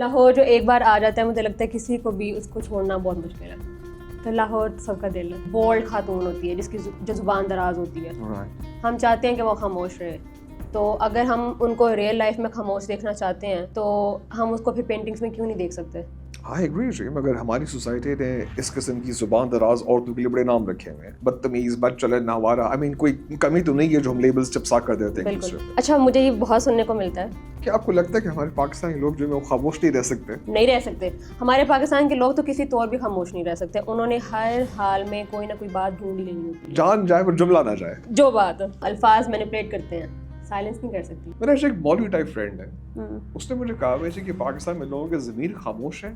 لاہور جو ایک بار آ جاتا ہے مجھے لگتا ہے کسی کو بھی اس کو چھوڑنا بہت مشکل ہے. تو لاہور سب کا دل ہے. بولڈ خاتون ہوتی ہے جس کی جو زبان دراز ہوتی ہے. ہم چاہتے ہیں کہ وہ خاموش رہے. تو اگر ہم ان کو ریئل لائف میں خاموش دیکھنا چاہتے ہیں تو ہم اس کو پھر پینٹنگز میں کیوں نہیں دیکھ سکتے؟ I agree with you, مگر ہماری سوسائٹی نے اس قسم کی زبان دراز عورتوں کے لیے بڑے نام رکھے ہوئے ہیں. بدتمیز، بد چلن، ناوارہ. کوئی کمی تو نہیں ہے جو ہم لیبلز چپسا کر دیتے ہیں. بالکل. اچھا مجھے یہ بہت سننے کو ملتا ہے کہ آپ کو لگتا ہے کہ ہمارے پاکستانی لوگ جو ہیں وہ خاموش نہیں رہ سکتے؟ نہیں رہ سکتے. ہمارے پاکستان کے لوگ تو کسی طور بھی خاموش نہیں رہ سکتے. انہوں نے ہر حال میں کوئی نہ کوئی بات ڈھونڈ لینی ہوتی ہے. جان جائے پر جملہ نہ جائے. جو بات الفاظ مینیپولیٹ کرتے ہیں سائلنس نہیں کر سکتی. میرا ایک مولوی ٹائپ فرینڈ ہے, اس نے مجھے کہا ویسے کہ پاکستان میں لوگوں کے ضمیر خاموش ہیں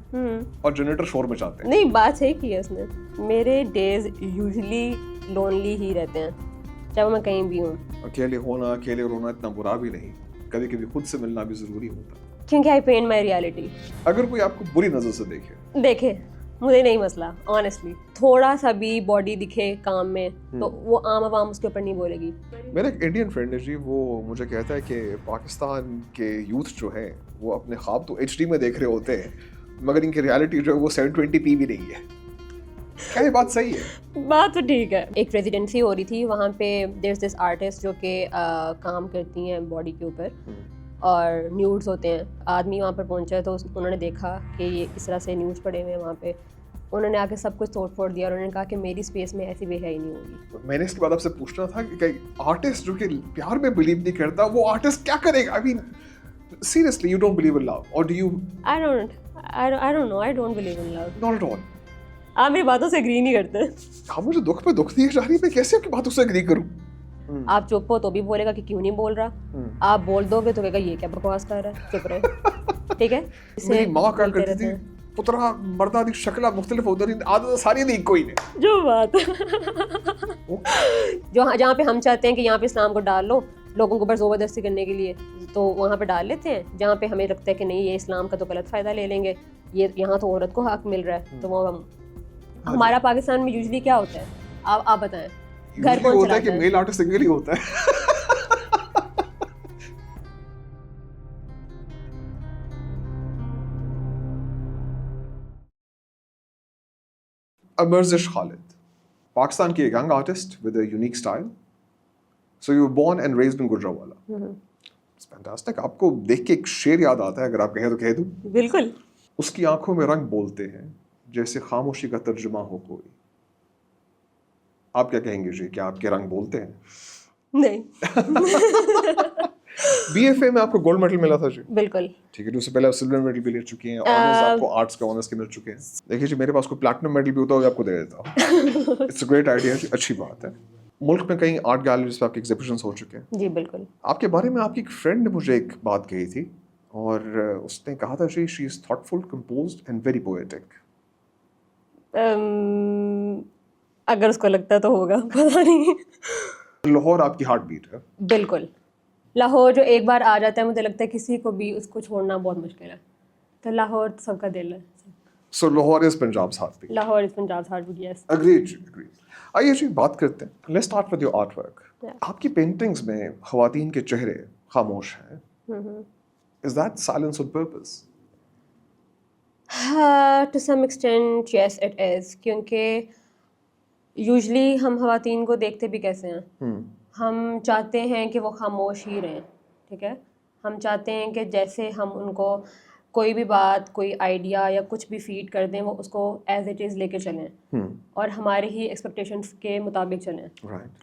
اور جنریٹر شور مچاتے ہیں. نہیں بات صحیح کی ہے اس نے. میرے ڈیز یوزلی لونلی ہی رہتے ہیں چاہے میں کہیں بھی ہوں. اکیلے ہونا, اکیلے رونا اتنا برا بھی نہیں, کبھی کبھی خود سے ملنا بھی ضروری ہوتا ہے. کیونکہ آئی پینٹ مائی ریالٹی. اگر کوئی آپ کو بری نظر سے دیکھے مجھے نہیں مسئلہ آنیسٹلی. تھوڑا سا بھی باڈی دکھے کام میں تو وہ عام عوام اس کے اوپر نہیں بولے گی. میرا ایک انڈین فرینڈ ہے جی, وہ مجھے کہتا ہے کہ پاکستان کے یوتھ جو ہیں وہ اپنے خواب تو ایچ ڈی میں دیکھ رہے ہوتے ہیں مگر ان کی ریالٹی جو ہے وہ 720p بھی نہیں ہے. کیا یہ بات صحیح ہے؟ بات تو ٹھیک ہے. ایک ریزیڈنسی ہو رہی تھی وہاں پہ, دیر از دس آرٹسٹ جو کہ کام کرتی ہیں باڈی کے اوپر اور نیوڈز ہوتے ہیں. آدمی وہاں پر پہنچا تو انہوں نے دیکھا کہ یہ اس طرح سے نیوز پڑے ہوئے ہیں وہاں پہ. انہوں نے آ کے سب کچھ توڑ پھوڑ دیا اور انہوں نے کہا کہ میری اسپیس میں ایسی بے حیائی نہیں ہوگی. میں نے اس کے بعد آپ سے پوچھنا تھا کہ آرٹسٹ جو کہ پیار میں بلیو نہیں کرتا وہ آرٹسٹ کیا کرے گا. Seriously you don't believe in love or do you? I don't know. I don't believe in love. Not at all. آپ میری باتوں سے اگری نہیں کرتے. آپ مجھے دکھ پہ دکھ دیے جا رہی, میں کیسے آپ کی باتوں سے اگری کروں؟ آپ چپ ہو تو بھی بولے گا کہ کیوں نہیں بول رہا. آپ بول دو گے تو کہے گا یہ کیا بکواس کر رہا ہے, چپ رہے. ٹھیک ہے. میری ماں کہا کرتی تھی پترا مردہ دی شکلہ مختلف ہوتا نہیں, عادت ساری نہیں کوئی نہیں. جو بات جہاں پہ ہم چاہتے ہیں کہ یہاں پہ اسلام کو ڈال لو لوگوں کو بس زبردستی کرنے کے لیے, تو وہاں پہ ڈال لیتے ہیں. جہاں پہ ہمیں لگتا ہے کہ نہیں یہ اسلام کا تو غلط فائدہ لے لیں گے, یہ یہاں تو عورت کو حق مل رہا ہے, تو وہ ہمارا پاکستان میں یوزلی کیا ہوتا ہے آپ بتائیں؟ گھر کون ہوتا ہے کہ میل آرٹسٹ سنگل ہی ہوتا ہے. Amarzish Khalid, پاکستان کی ایک young artist with a unique style. So you born and raised in Gujranwala. It's fantastic. آپ کو دیکھ کے ایک شعر یاد آتا ہے, اگر آپ کہیں تو کہہ دوں. بالکل. اس کی آنکھوں میں رنگ بولتے ہیں جیسے خاموشی کا ترجمہ ہو کوئی. آپ کیا کہیں گے جی, کیا آپ کے رنگ بولتے ہیں؟ نہیں. بی ایف اے میں آپ کو گولڈ میڈل ملا تھا جی. بالکل ٹھیک ہے جی. اس سے پہلے آپ سلور میڈل بھی لے چکے ہیں, آنرز آپ کو آرٹس کے آنرز کے مل چکے ہیں. دیکھیے جی, میرے پاس کوئی پلیٹنم میڈل بھی ہوتا ہے آپ کو دے دیتا ہوں. اٹس اے گریٹ آئیڈیا جی, اچھی بات ہے. ملک میں کئی آرٹ گیلریز پہ آپ کے ایگزیبیشنز ہو چکے ہیں. جی بالکل. آپ کے بارے میں آپ کی ایک فرینڈ نے مجھے ایک بات کہی تھی اور اس نے کہا تھا جی she is thoughtful, composed and very poetic. اگر اس کو لگتا تو ہوگا, پتہ نہیں. لاہور آپ کی ہارٹ بیٹ ہے. بالکل. لاہور جو ایک بار آ جاتا ہے مجھے لگتا ہے کسی کو بھی اس کو چھوڑنا بہت مشکل ہے. تو لاہور سب کا دل ہے. سو لاہور از پنجاب's heartbeat. لاہور از پنجاب's heartbeat, yes. Agreed جی, agreed. آئیے جی بات کرتے ہیں. Let's start with your artwork. آپ کی پینٹنگز میں خواتین کے چہرے خاموش ہیں. Is that silence on purpose? To some extent yes it is, کیونکہ یوزلی ہم خواتین کو دیکھتے بھی کیسے ہیں, ہم چاہتے ہیں کہ وہ خاموش ہی رہیں. ٹھیک ہے. ہم چاہتے ہیں کہ جیسے ہم ان کو کوئی بھی بات, کوئی آئیڈیا یا کچھ بھی فیڈ کر دیں وہ اس کو ایز اٹ از لے کے چلیں اور ہمارے ہی ایکسپیکٹیشنس کے مطابق چلیں.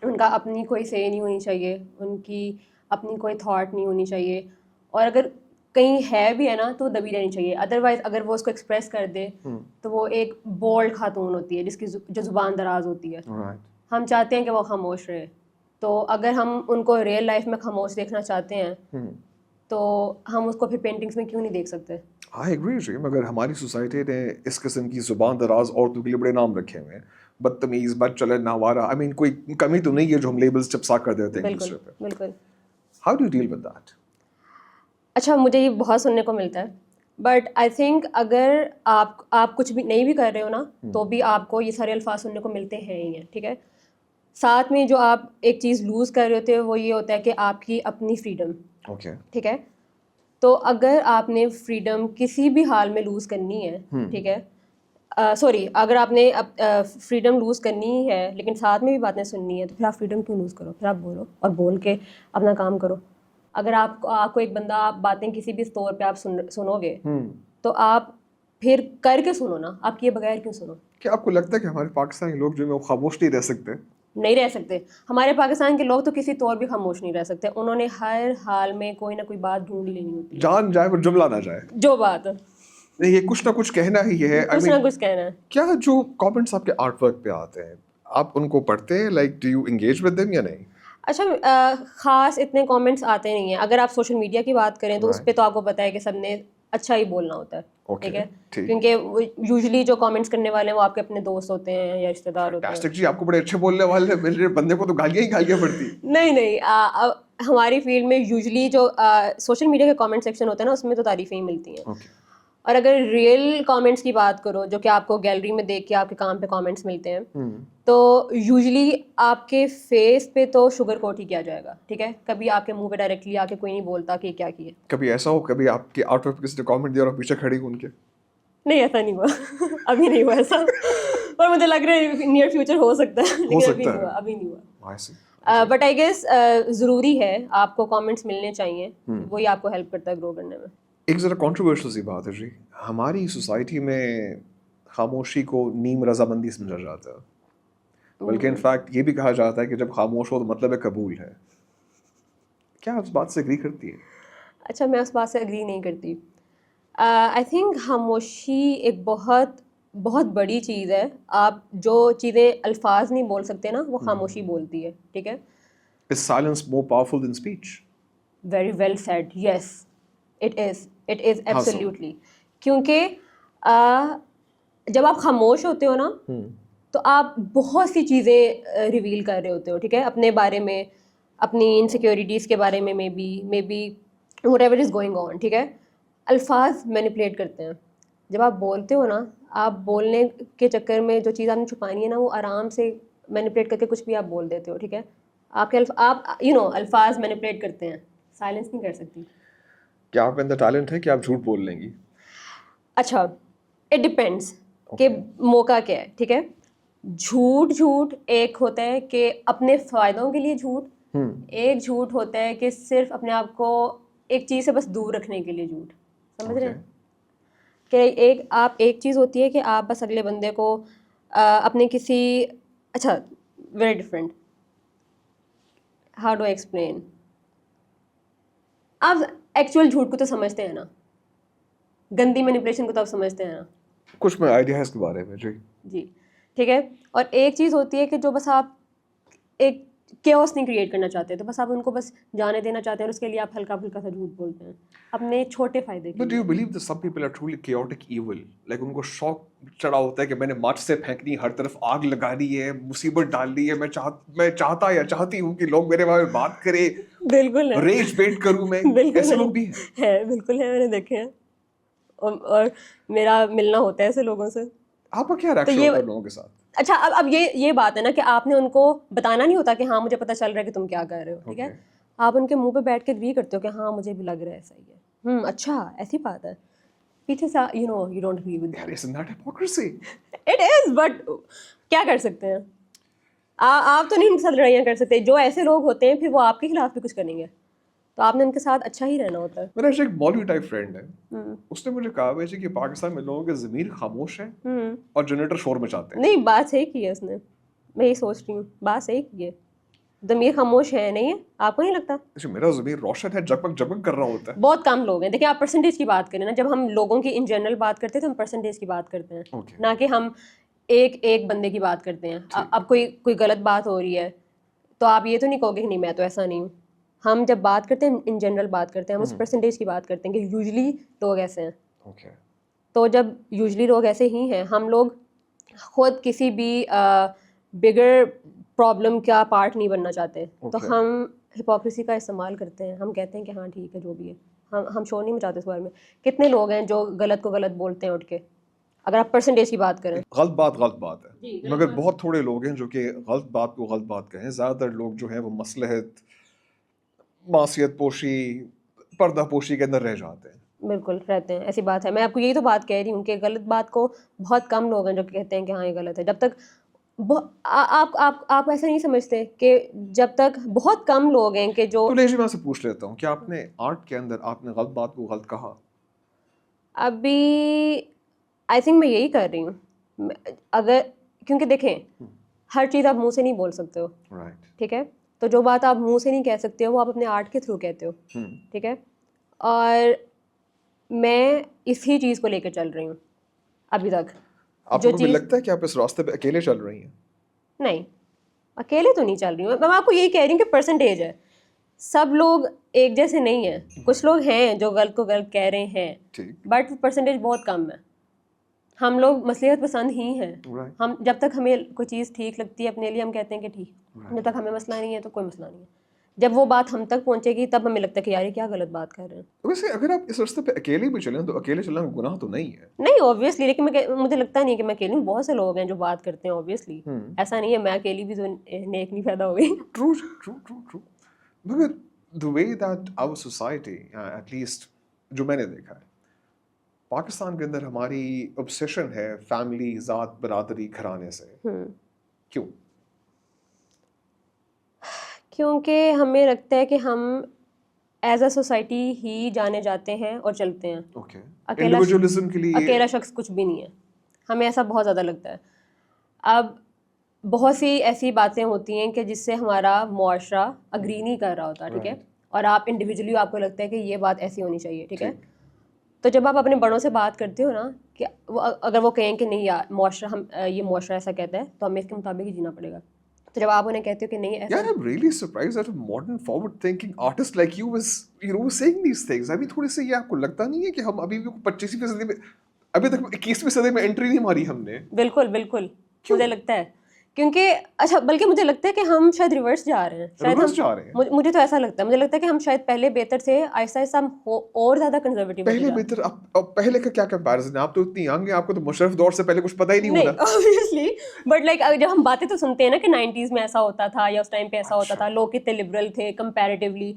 ان کا اپنی کوئی سے نہیں ہونی چاہیے, ان کی اپنی کوئی تھاٹ نہیں ہونی چاہیے, اور اگر کہیں ہے بھی ہے نا تو دبی رہنی چاہیے. ادروائز اگر وہ اس کو ایکسپریس کر دے تو وہ ایک بولڈ خاتون ہوتی ہے جس کی جو زبان دراز ہوتی ہے. ہم چاہتے ہیں کہ وہ خاموش رہے. تو اگر ہم ان کو ریئل لائف میں خاموش دیکھنا چاہتے ہیں تو ہم اس کو پھر پینٹنگز میں کیوں نہیں دیکھ سکتے؟ I agree جی, مگر ہماری سوسائٹی نے اس قسم کی زبان دراز عورتوں کے لیے بڑے نام رکھے ہوئے ہیں. بدتمیز, بد چلن, ناوارہ. کوئی کمی تو نہیں ہے جو ہم لیبلز چپسا کر دیتے ہیں. بالکل بالکل. How do you deal with that? اچھا مجھے یہ بہت سننے کو ملتا ہے, بٹ آئی تھنک اگر آپ کچھ بھی نہیں بھی کر رہے ہو نا تو بھی آپ کو یہ سارے الفاظ سننے کو ملتے ہیں ہی ہیں. ٹھیک ہے. ساتھ میں جو آپ ایک چیز لوز کر رہے ہوتے ہیں وہ یہ ہوتا ہے کہ آپ کی اپنی فریڈم. Okay. ٹھیک ہے. تو اگر آپ نے فریڈم کسی بھی حال میں لوز کرنی ہے, ٹھیک ہے, سوری, اگر آپ نے فریڈم لوز کرنی ہی ہے لیکن ساتھ میں بھی باتیں سننی ہے, تو پھر آپ فریڈم کیوں لوز کرو؟ پھر آپ بولو اور بول کے اپنا کام کرو. اگر آپ کو ایک بندہ, آپ باتیں کسی بھی طور پہ آپ سنو گے تو آپ پھر کر کے سنو نا, آپ کیے بغیر کیوں سنو؟ کیا آپ کو لگتا ہے کہ ہمارے پاکستانی لوگ جو ہیں وہ خاموش نہیں رہ سکتے؟ نہیں رہ سکتے. ہمارے پاکستان کے لوگ تو کسی طور بھی خاموش نہیں رہ سکتے. انہوں نے ہر حال میں کوئی نہ کوئی بات ڈھونڈ لینی ہوتی ہے, جان جائے پر جملہ نہ جائے, جو بات نہیں یہ کچھ نہ کچھ کہنا ہی ہے. کچھ نہ کچھ کہنا ہے. کیا جو کامنٹس آپ کے آرٹ ورک پہ آتے ہیں آپ ان کو پڑھتے ہیں؟ Like do you engage with them یا نہیں؟ اچھا, خاص اتنے کامنٹس آتے نہیں ہیں. اگر آپ سوشل میڈیا کی بات کریں تو اس پہ تو آپ کو پتہ ہے کہ سب نے اچھا ہی بولنا ہوتا ہے, ٹھیک ہے, کیونکہ یوزلی جو کامنٹس کرنے والے ہیں وہ آپ کے اپنے دوست ہوتے ہیں یا رشتے دار ہوتے ہیں. جی آپ کو بڑے اچھے بولنے والے, میرے بندے کو تو گالیاں ہی گالیاں پڑتی. نہیں, ہماری فیلڈ میں یوزلی جو سوشل میڈیا کے کامنٹ سیکشن ہوتا ہے نا, اس میں تو تعریفیں ہی ملتی ہیں. اور اگر ریئل کامنٹس کی بات کرو جو کہ آپ کو گیلری میں دیکھ کے آپ کے کام پہ کامنٹس ملتے ہیں, تو یوزلی آپ کے فیس پہ تو شوگر کوٹ ہی کیا جائے گا, ٹھیک ہے. کبھی آپ کے منہ پہ ڈائریکٹلی آ کے کوئی نہیں بولتا کہ کیا کیے. کبھی ایسا ہو کبھی آپ کے آرٹ ورک پہ کسی نے کامنٹ دیا اور پیچھے کھڑی ان کے؟ نہیں, ایسا نہیں ہوا ابھی نہیں ہوا ایسا, پر مجھے لگ رہا ہے نیئر فیوچر ہو سکتا ہے, لیکن ابھی نہیں ہوا. بٹ آئی گیس ضروری ہے, آپ کو کامنٹس ملنے چاہیے, وہی آپ کو ہیلپ کرتا ہے گرو کرنے میں. ایک ذرا کنٹروورشل سی بات ہے جی, ہماری سوسائٹی میں خاموشی کو نیم رضامندی سمجھا جاتا ہے, بلکہ انفیکٹ یہ بھی کہا جاتا ہے کہ جب خاموش ہو تو مطلب ہے قبول ہے. کیا آپ اس بات سے اگری کرتی ہے؟ اچھا, میں اس بات سے اگری نہیں کرتی. آئی تھنک خاموشی ایک بہت بہت بڑی چیز ہے. آپ جو چیزیں الفاظ نہیں بول سکتے نا, وہ خاموشی بولتی ہے, ٹھیک ہے. Is silence more powerful than speech? Very well said. Yes, it is. It is absolutely. کیونکہ جب آپ خاموش ہوتے ہو نا تو آپ بہت سی چیزیں ریویل کر رہے ہوتے ہو, ٹھیک ہے, اپنے بارے میں, اپنی انسیکیورٹیز کے بارے میں, maybe whatever is going on, ٹھیک ہے. الفاظ مینیپولیٹ کرتے ہیں. جب آپ بولتے ہو نا, آپ بولنے کے چکر میں جو چیز آپ نے چھپانی ہے نا, وہ آرام سے مینیپولیٹ کر کے کچھ بھی آپ بول دیتے ہو, ٹھیک ہے. آپ کے الفاظ مینیپولیٹ کرتے ہیں, سائلنس نہیں کر سکتی. کیا آپ کے اندر ٹیلنٹ ہے کہ آپ جھوٹ بول لیں گی؟ اچھا, اٹ ڈپینڈس کہ موقع کیا ہے, ٹھیک ہے. جھوٹ ایک ہوتا ہے کہ اپنے فائدوں کے لیے جھوٹ, ایک جھوٹ ہوتا ہے کہ صرف اپنے آپ کو ایک چیز سے بس دور رکھنے کے لیے جھوٹ. سمجھ رہے ہیں کہ ایک چیز ہوتی ہے کہ آپ بس اگلے بندے کو اپنے کسی, اچھا very different, how do explain. آپ ایکچوئل جھوٹ کو تو سمجھتے ہیں نا, گندی مینیپولیشن کو تو آپ سمجھتے ہیں نا, کچھ میں آئیڈیا ہے اس کے بارے میں. جی ٹھیک ہے. اور ایک چیز ہوتی ہے کہ جو بس آپ ایک کیوس نہیں کریٹ کرنا چاہتے, تو بس آپ ان کو بس جانے دینا چاہتے ہیں, اور اس کے لیے آپ ہلکا پھلکا سا جھوٹ بولتے ہیں اپنے چھوٹے فائدے کے لیے. But do you believe that some people are truly chaotic evil? Like ان کو شوق چڑھا ہوتا ہے کہ میں نے مارچ سے پھینکنی, ہر طرف آگ لگانی ہے, مصیبت ڈالنی ہے, میں چاہتا یا چاہتی ہوں کہ لوگ میرے بارے میں بات کریں, بالکل ریج بیٹ کروں میں. ایسے لوگ بھی ہیں, بالکل ہے, میں نے دیکھے ہیں, اور میرا ملنا ہوتا ہے ایسے لوگوں سے. آپ کا کیا ریئیکشن ہوتا ہے لوگوں کے ساتھ؟ اچھا, اب یہ بات ہے نا کہ آپ نے ان کو بتانا نہیں ہوتا کہ ہاں مجھے پتہ چل رہا ہے کہ تم کیا کر رہے ہو, ٹھیک ہے. آپ ان کے منہ پہ بیٹھ کے اگری کرتے ہو کہ ہاں مجھے بھی لگ رہا ہے ایسا ہی ہے, اچھا ایسی بات ہے, پیچھے سے you don't agree with that. Isn't that hypocrisy? It is, but کیا کر سکتے ہیں, آپ تو نہیں ان کے ساتھ لڑائیاں کر سکتے. جو ایسے لوگ ہوتے ہیں پھر وہ آپ کے خلاف بھی کچھ کریں گے, تو آپ نے ان کے ساتھ اچھا ہی رہنا ہوتا ہے. میرا ایک مولوی ٹائپ فرینڈ ہے, اس نے مجھے کہا ویسے کہ پاکستان میں لوگوں کے ضمیر خاموش ہیں اور جنریٹر شور مچاتے ہیں. نہیں, بات صحیح کی ہے اس نے, میں یہ سوچ رہی ہوں, بات صحیح کی ہے. ضمیر خاموش ہے نہیں ہے, آپ کو نہیں لگتا؟ میرا ضمیر روشن ہے, جگمگ جگمگ کر رہا ہوتا ہے. بہت کم لوگ ہیں. دیکھیں آپ پرسنٹیج کی بات کریں نا, جب ہم لوگوں کی ان جنرل بات کرتے ہیں تو ہم پرسنٹیج کی بات کرتے ہیں, نہ کہ ہم ایک بندے کی بات کرتے ہیں. اب کوئی غلط بات ہو رہی ہے تو آپ یہ تو نہیں کہو گے کہ نہیں میں تو ایسا نہیں ہوں. ہم جب بات کرتے ہیں ان جنرل بات کرتے ہیں, ہم اس پرسنٹیج کی بات کرتے ہیں کہ یوزلی لوگ ایسے ہیں. تو جب یوزلی لوگ ایسے ہی ہیں, ہم لوگ خود کسی بھی بگر پرابلم کا پارٹ نہیں بننا چاہتے, تو ہم ہپوکریسی کا استعمال کرتے ہیں. ہم کہتے ہیں کہ ہاں ٹھیک ہے جو بھی ہے, ہم شور نہیں مچاتے اس بارے میں. کتنے لوگ ہیں جو غلط کو غلط بولتے ہیں اٹھ کے, اگر آپ پرسنٹیج کی بات کریں. غلط بات ہے, مگر بہت تھوڑے لوگ ہیں جو کہ غلط بات کو غلط بات کہیں. زیادہ تر لوگ جو ہیں وہ مصلحت, معصیت پوشی, پردہ پوشی کے اندر رہ جاتے ہیں. بالکل رہتے ہیں, ایسی بات ہے. میں آپ کو یہی تو بات کہہ رہی ہوں کہ غلط بات کو بہت کم لوگ ہیں جو کہتے ہیں کہ ہاں یہ غلط ہے. جب تک آپ ایسا نہیں سمجھتے کہ جب تک بہت کم لوگ ہیں کہ جو. تو لیجیے میں آپ سے پوچھ لیتا ہوں, کیا آپ نے آرٹ کے اندر آپ نے غلط بات کو غلط کہا؟ ابھی آئی تھنک میں یہی کر رہی ہوں. اگر کیونکہ دیکھیں ہر چیز آپ منہ سے نہیں بول سکتے ہو, ٹھیک ہے, تو جو بات آپ منہ سے نہیں کہہ سکتے ہو وہ آپ اپنے آرٹ کے تھرو کہتے ہو, ٹھیک ہے. اور میں اسی چیز کو لے کے چل رہی ہوں ابھی تک. آپ کو بھی لگتا ہے کہ آپ اس راستے پہ اکیلے چل رہی ہیں؟ نہیں, اکیلے تو نہیں چل رہی ہوں. میں آپ کو یہی کہہ رہی ہوں کہ پرسنٹیج ہے, سب لوگ ایک جیسے نہیں ہیں. کچھ لوگ ہیں جو غلط کو غلط کہہ رہے ہیں, بٹ پرسنٹیج بہت کم ہے. ہم لوگ مصلحت پسند ہی ہیں. ہم جب تک ہمیں کوئی چیز ٹھیک لگتی ہے اپنے لیے ہم کہتے ہیں کہ ٹھیک, جب تک ہمیں مسئلہ نہیں ہے تو کوئی مسئلہ نہیں ہے. جب وہ بات ہم تک پہنچے گی تب ہمیں لگتا ہے کہ یار یہ کیا غلط بات کر رہے ہیں. ویسے اگر آپ اس راستے پہ اکیلے بھی چلیں تو اکیلے چلنا گناہ تو نہیں ہے. نہیں اوبویسلی, لیکن مجھے لگتا نہیں کہ میں اکیلی ہوں. بہت سے لوگ ہیں جو بات کرتے ہیں اوبویسلی. ایسا نہیں ہے میں اکیلی بھی تو نیک نہیں پیدا ہو گئی. ٹرو. مگر the way that our society at least جو میں نے دیکھا ہے پاکستان کے اندر ہماری obsession ہے فیملی, ذات, برادری, گھرانے سے. کیوں؟ کیونکہ ہمیں لگتا ہے کہ ہم ایز اے سوسائٹی ہی جانے جاتے ہیں اور چلتے ہیں. انڈیویجولزم کے لیے اکیلا شخص کچھ بھی نہیں ہے. ہمیں ایسا بہت زیادہ لگتا ہے. اب بہت سی ایسی باتیں ہوتی ہیں کہ جس سے ہمارا معاشرہ اگری نہیں کر رہا ہوتا, ٹھیک ہے, اور آپ انڈیویجولی آپ کو لگتا ہے کہ یہ بات ایسی ہونی چاہیے, ٹھیک ہے. تو جب آپ اپنے بڑوں سے بات کرتے ہو نا کہ اگر وہ کہیں کہ نہیں یار معاشرہ یہ معاشرہ ایسا کہتا ہے تو ہمیں اس کے مطابق ہی جینا پڑے گا, تو جب آپ انہیں کہتے ہو کہ نہیں ایسا. یار I'm really surprised that a modern forward thinking artist like you is saying these things. ابھی تھوڑے سے یہ آپ کو لگتا نہیں ہے کہ ہم ابھی بھی 25ویں صدی میں, ابھی تک 21ویں صدی میں انٹری نہیں ماری ہم نے؟ بالکل مجھے لگتا ہے کیونکہ اچھا بلکہ مجھے لگتا ہے کہ ہم شاید ریورس جا رہے ہیں. مجھے تو ایسا لگتا ہے, مجھے لگتا ہے کہ ہم شاید پہلے بہتر تھے, آہستہ آہستہ ہم اور زیادہ کنزرویٹو. پہلے بہتر, اب پہلے کا کیا کمپیریزن ہے؟ آپ تو اتنی ینگ ہیں, آپ کو تو مشرف دور سے پہلے کچھ پتہ ہی نہیں ہوتا. obviously بٹ لائک جب ہم باتیں تو سنتے ہیں نا کہ 90s میں ایسا ہوتا تھا یا اس ٹائم پہ ایسا ہوتا تھا, لوگ کتنے لبرل تھے کمپیریٹیولی,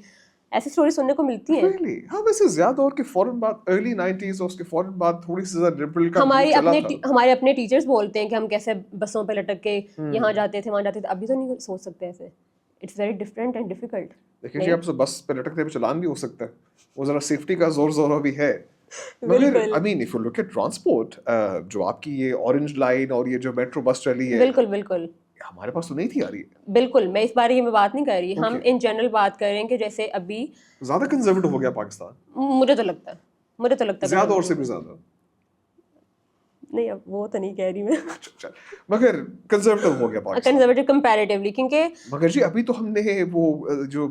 ایسی اسٹوری سننے کو ملتی ہیں. ہاں ویسے زیادہ دور کے فوراً بعد ارلی 90s اور اس کے فوراً بعد تھوڑی سی زیادہ لبرل کا ہمارے اپنے ٹیچرز بولتے ہیں کہ ہم کیسے بسوں پہ لٹک کے یہاں جاتے تھے وہاں جاتے تھے. ابھی تو نہیں سوچ سکتے ایسے. It's very different and difficult. دیکھیے جی, آپ سے بس پہ لٹکتے ہوئے چلان بھی ہو سکتا ہے, وہ ذرا سیفٹی کا زور بھی ہے. مگر I mean if you look at transport, جو آپ کی یہ اورنج لائن اور یہ جو میٹرو بس چلی ہے, بالکل ہمارے پاس تو نہیں تھی آ رہی. بالکل میں اس بارے میں بات نہیں کر رہی, ہم ان جنرل بات کر رہے ہیں کہ جیسے ابھی زیادہ کنزرویٹو ہو گیا پاکستان. مجھے تو لگتا ہے زیادہ اور سے بھی زیادہ. نہیں اب وہ تو نہیں کہہ رہی میں, مگر کنزرویٹو ہو گیا پاکستان, کنزرویٹو کمپیریٹیولی. کیونکہ مگر جی ابھی تو ہم نے وہ جو